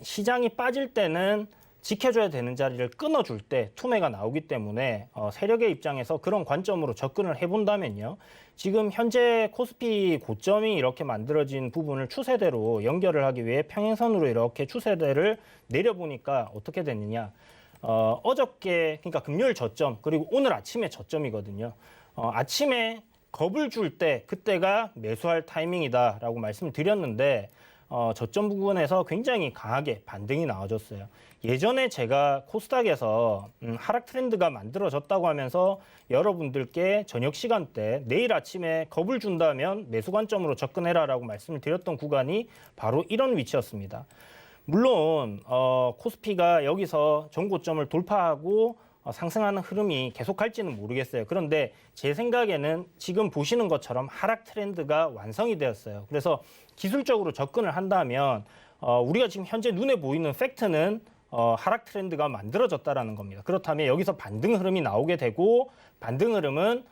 시장이 빠질 때는 지켜줘야 되는 자리를 끊어줄 때 투매가 나오기 때문에 세력의 입장에서 그런 관점으로 접근을 해본다면요. 지금 현재 코스피 고점이 이렇게 만들어진 부분을 추세대로 연결을 하기 위해 평행선으로 이렇게 추세대를 내려보니까 어떻게 됐느냐. 어저께 그러니까 금요일 저점 그리고 오늘 아침에 저점이거든요. 아침에 겁을 줄 때 그때가 매수할 타이밍이다라고 말씀을 드렸는데 저점 부분에서 굉장히 강하게 반등이 나와줬어요. 예전에 제가 코스닥에서 하락 트렌드가 만들어졌다고 하면서 여러분들께 저녁 시간대 내일 아침에 겁을 준다면 매수 관점으로 접근해라라고 말씀을 드렸던 구간이 바로 이런 위치였습니다. 물론 코스피가 여기서 전고점을 돌파하고 상승하는 흐름이 계속할지는 모르겠어요. 그런데 제 생각에는 지금 보시는 것처럼 하락 트렌드가 완성이 되었어요. 그래서 기술적으로 접근을 한다면 우리가 지금 현재 눈에 보이는 팩트는 하락 트렌드가 만들어졌다라는 겁니다. 그렇다면 여기서 반등 흐름이 나오게 되고 반등 흐름은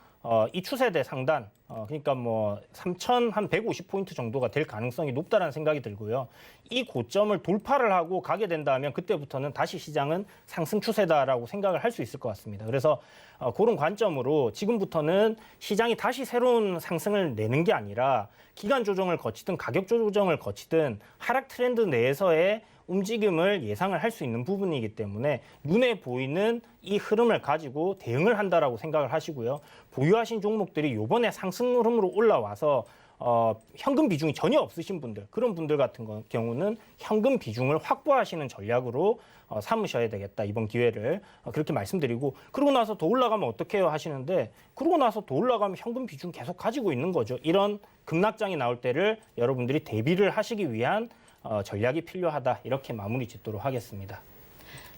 이 추세대 상단 그러니까 뭐 3,150포인트 정도가 될 가능성이 높다라는 생각이 들고요. 이 고점을 돌파를 하고 가게 된다면 그때부터는 다시 시장은 상승 추세다라고 생각을 할 수 있을 것 같습니다. 그래서 그런 관점으로 지금부터는 시장이 다시 새로운 상승을 내는 게 아니라 기간 조정을 거치든 가격 조정을 거치든 하락 트렌드 내에서의 움직임을 예상을 할 수 있는 부분이기 때문에 눈에 보이는 이 흐름을 가지고 대응을 한다라고 생각을 하시고요. 보유하신 종목들이 요번에 상승 흐름으로 올라와서 현금 비중이 전혀 없으신 분들, 그런 분들 같은 경우는 현금 비중을 확보하시는 전략으로 삼으셔야 되겠다, 이번 기회를. 그렇게 말씀드리고, 그러고 나서 더 올라가면 어떻게 해요 하시는데, 그러고 나서 더 올라가면 현금 비중 계속 가지고 있는 거죠. 이런 급락장이 나올 때를 여러분들이 대비를 하시기 위한 전략이 필요하다, 이렇게 마무리 짓도록 하겠습니다.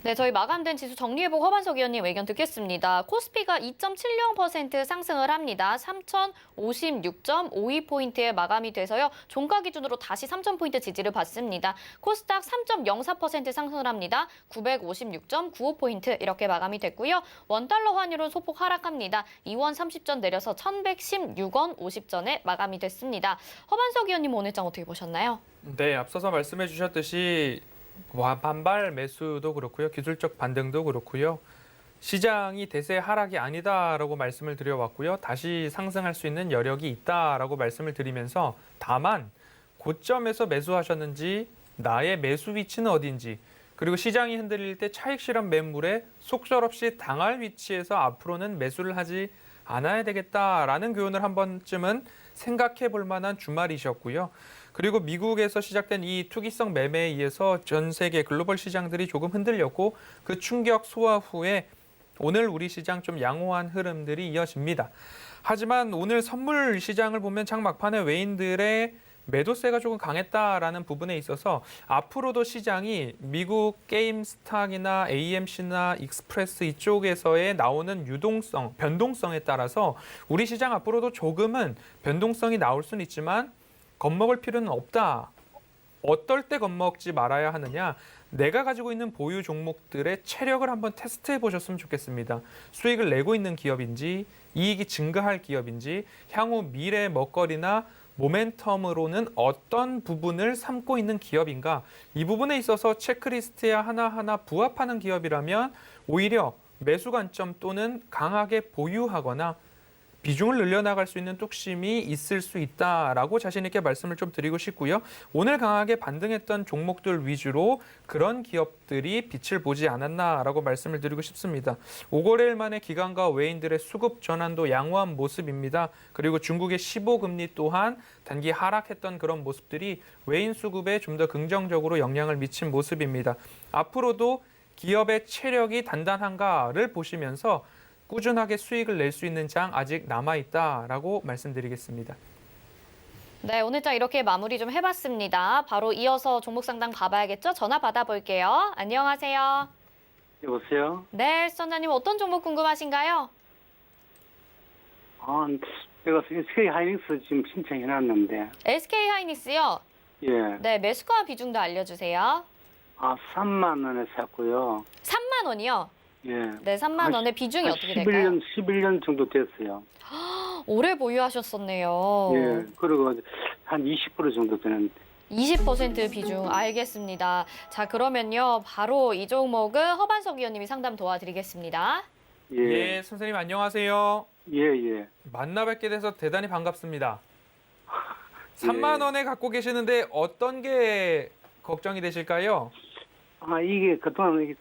네, 저희 마감된 지수 정리해보고 허반석 의원님 의견 듣겠습니다. 코스피가 2.70% 상승을 합니다. 3,056.52포인트에 마감이 돼서요. 종가 기준으로 다시 3,000포인트 지지를 받습니다. 코스닥 3.04% 상승을 합니다. 956.95포인트 이렇게 마감이 됐고요. 원달러 환율은 소폭 하락합니다. 2원 30전 내려서 1,116원 50전에 마감이 됐습니다. 허반석 의원님 오늘 장 어떻게 보셨나요? 네, 앞서서 말씀해 주셨듯이 반발 매수도 그렇고요. 기술적 반등도 그렇고요. 시장이 대세 하락이 아니다라고 말씀을 드려왔고요. 다시 상승할 수 있는 여력이 있다라고 말씀을 드리면서, 다만 고점에서 매수하셨는지, 나의 매수 위치는 어딘지, 그리고 시장이 흔들릴 때 차익 실현 매물에 속절없이 당할 위치에서 앞으로는 매수를 하지 않아야 되겠다라는 교훈을 한 번쯤은 생각해 볼 만한 주말이셨고요. 그리고 미국에서 시작된 이 투기성 매매에 의해서 전 세계 글로벌 시장들이 조금 흔들렸고, 그 충격 소화 후에 오늘 우리 시장 좀 양호한 흐름들이 이어집니다. 하지만 오늘 선물 시장을 보면 장 막판에 외인들의 매도세가 조금 강했다라는 부분에 있어서 앞으로도 시장이 미국 게임스탁이나 AMC나 익스프레스 이쪽에서의 나오는 유동성, 변동성에 따라서 우리 시장 앞으로도 조금은 변동성이 나올 수는 있지만 겁먹을 필요는 없다. 어떨 때 겁먹지 말아야 하느냐? 내가 가지고 있는 보유 종목들의 체력을 한번 테스트해 보셨으면 좋겠습니다. 수익을 내고 있는 기업인지, 이익이 증가할 기업인지, 향후 미래 먹거리나 모멘텀으로는 어떤 부분을 삼고 있는 기업인가? 이 부분에 있어서 체크리스트에 하나하나 부합하는 기업이라면 오히려 매수 관점 또는 강하게 보유하거나 비중을 늘려나갈 수 있는 뚝심이 있을 수 있다라고 자신 있게 말씀을 좀 드리고 싶고요. 오늘 강하게 반등했던 종목들 위주로 그런 기업들이 빛을 보지 않았나라고 말씀을 드리고 싶습니다. 5거래일 만에 기관과 외인들의 수급 전환도 양호한 모습입니다. 그리고 중국의 15금리 또한 단기 하락했던 그런 모습들이 외인 수급에 좀 더 긍정적으로 영향을 미친 모습입니다. 앞으로도 기업의 체력이 단단한가를 보시면서 꾸준하게 수익을 낼 수 있는 장 아직 남아있다라고 말씀드리겠습니다. 네, 오늘 장 이렇게 마무리 좀 해봤습니다. 바로 이어서 종목 상담 가봐야겠죠? 전화 받아볼게요. 안녕하세요. 여보세요? 네, 시청자님 어떤 종목 궁금하신가요? 내가 SK 하이닉스 지금 신청해놨는데. SK 하이닉스요? 예. 네, 매수가 비중도 알려주세요. 3만 원에 샀고요. 3만 원이요? 예. 네, 3만 원의 비중이 어떻게 될까요? 11년 정도 됐어요. 오래 보유하셨었네요. 예. 그리고 한 20% 정도 되는데. 20% 비중 알겠습니다. 자, 그러면요. 바로 이 종목은 허반석 의원님이 상담 도와드리겠습니다. 예, 선생님 안녕하세요. 예. 만나 뵙게 돼서 대단히 반갑습니다. 3만 원에 갖고 계시는데 어떤 게 걱정이 되실까요? 이게 그동안 이게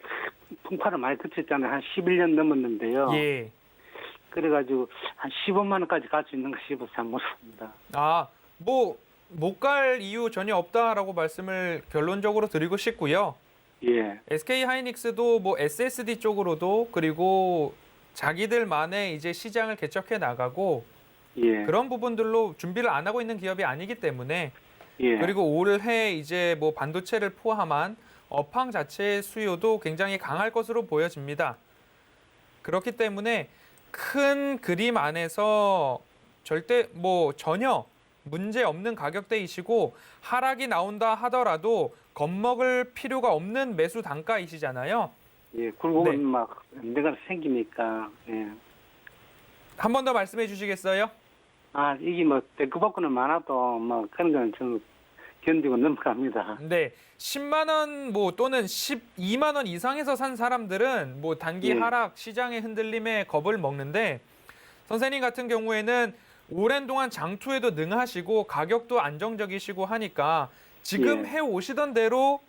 풍파를 많이 거쳤잖아요. 한 11년 넘었는데요. 예. 그래가지고 한 15만 원까지 갈 수 있는 거 싶어서 잘 모르겠습니다. 못 갈 이유 전혀 없다라고 말씀을 결론적으로 드리고 싶고요. 예. SK 하이닉스도 SSD 쪽으로도 그리고 자기들만의 이제 시장을 개척해 나가고 예. 그런 부분들로 준비를 안 하고 있는 기업이 아니기 때문에 예. 그리고 올해 이제 반도체를 포함한 업황 자체의 수요도 굉장히 강할 것으로 보여집니다. 그렇기 때문에 큰 그림 안에서 절대 전혀 문제 없는 가격대이시고 하락이 나온다 하더라도 겁먹을 필요가 없는 매수 단가이시잖아요. 예. 굴곡은 네. 막 언젠가 생기니까. 예. 한 번 더 말씀해 주시겠어요? 이게 대꾸받고는 많아도 그런 건 좀 견디고 넘어갑니다. 네. 10만 원 또는 12만 원 이상에서 산 사람들은 단기 예. 하락 시장의 흔들림에 겁을 먹는데 선생님 같은 경우에는 오랜 동안 장투에도 능하시고 가격도 안정적이시고 하니까 지금 예. 해오시던 대로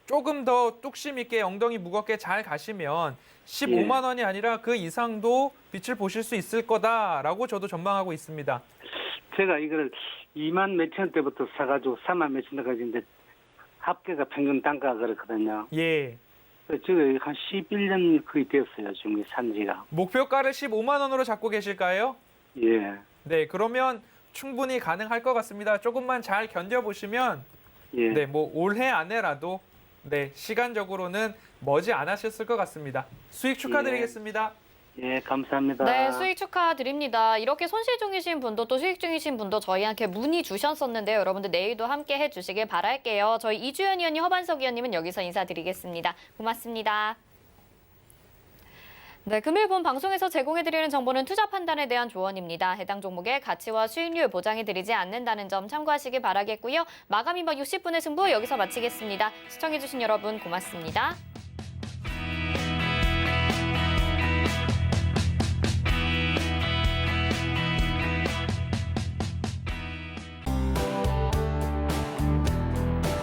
조금 더 뚝심 있게 엉덩이 무겁게 잘 가시면 15만 원이 아니라 그 이상도 빛을 보실 수 있을 거다라고 저도 전망하고 있습니다. 제가 이걸 2만 몇천 원대부터 사가지고 3만 몇천 원까지인데 합계가 평균 단가가 그렇거든요. 예. 지금 한 11년 거의 됐어요. 지금 이 산지가. 목표가를 15만 원으로 잡고 계실까요? 예. 네, 그러면 충분히 가능할 것 같습니다. 조금만 잘 견뎌보시면 예. 네, 뭐 올해 안에라도 네, 시간적으로는 머지 않으셨을 것 같습니다. 수익 축하드리겠습니다. 예, 감사합니다. 네, 수익 축하드립니다. 이렇게 손실 중이신 분도 또 수익 중이신 분도 저희한테 문의 주셨었는데요. 여러분들 내일도 함께 해주시길 바랄게요. 저희 이주연 의원님, 허반석 의원님은 여기서 인사드리겠습니다. 고맙습니다. 네, 금일 본 방송에서 제공해드리는 정보는 투자 판단에 대한 조언입니다. 해당 종목의 가치와 수익률 보장해드리지 않는다는 점 참고하시기 바라겠고요. 마감 임박 60분의 승부 여기서 마치겠습니다. 시청해주신 여러분 고맙습니다.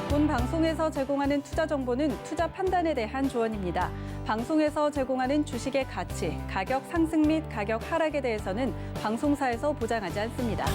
본 방송에서 제공하는 투자 정보는 투자 판단에 대한 조언입니다. 방송에서 제공하는 주식의 가치, 가격 상승 및 가격 하락에 대해서는 방송사에서 보장하지 않습니다.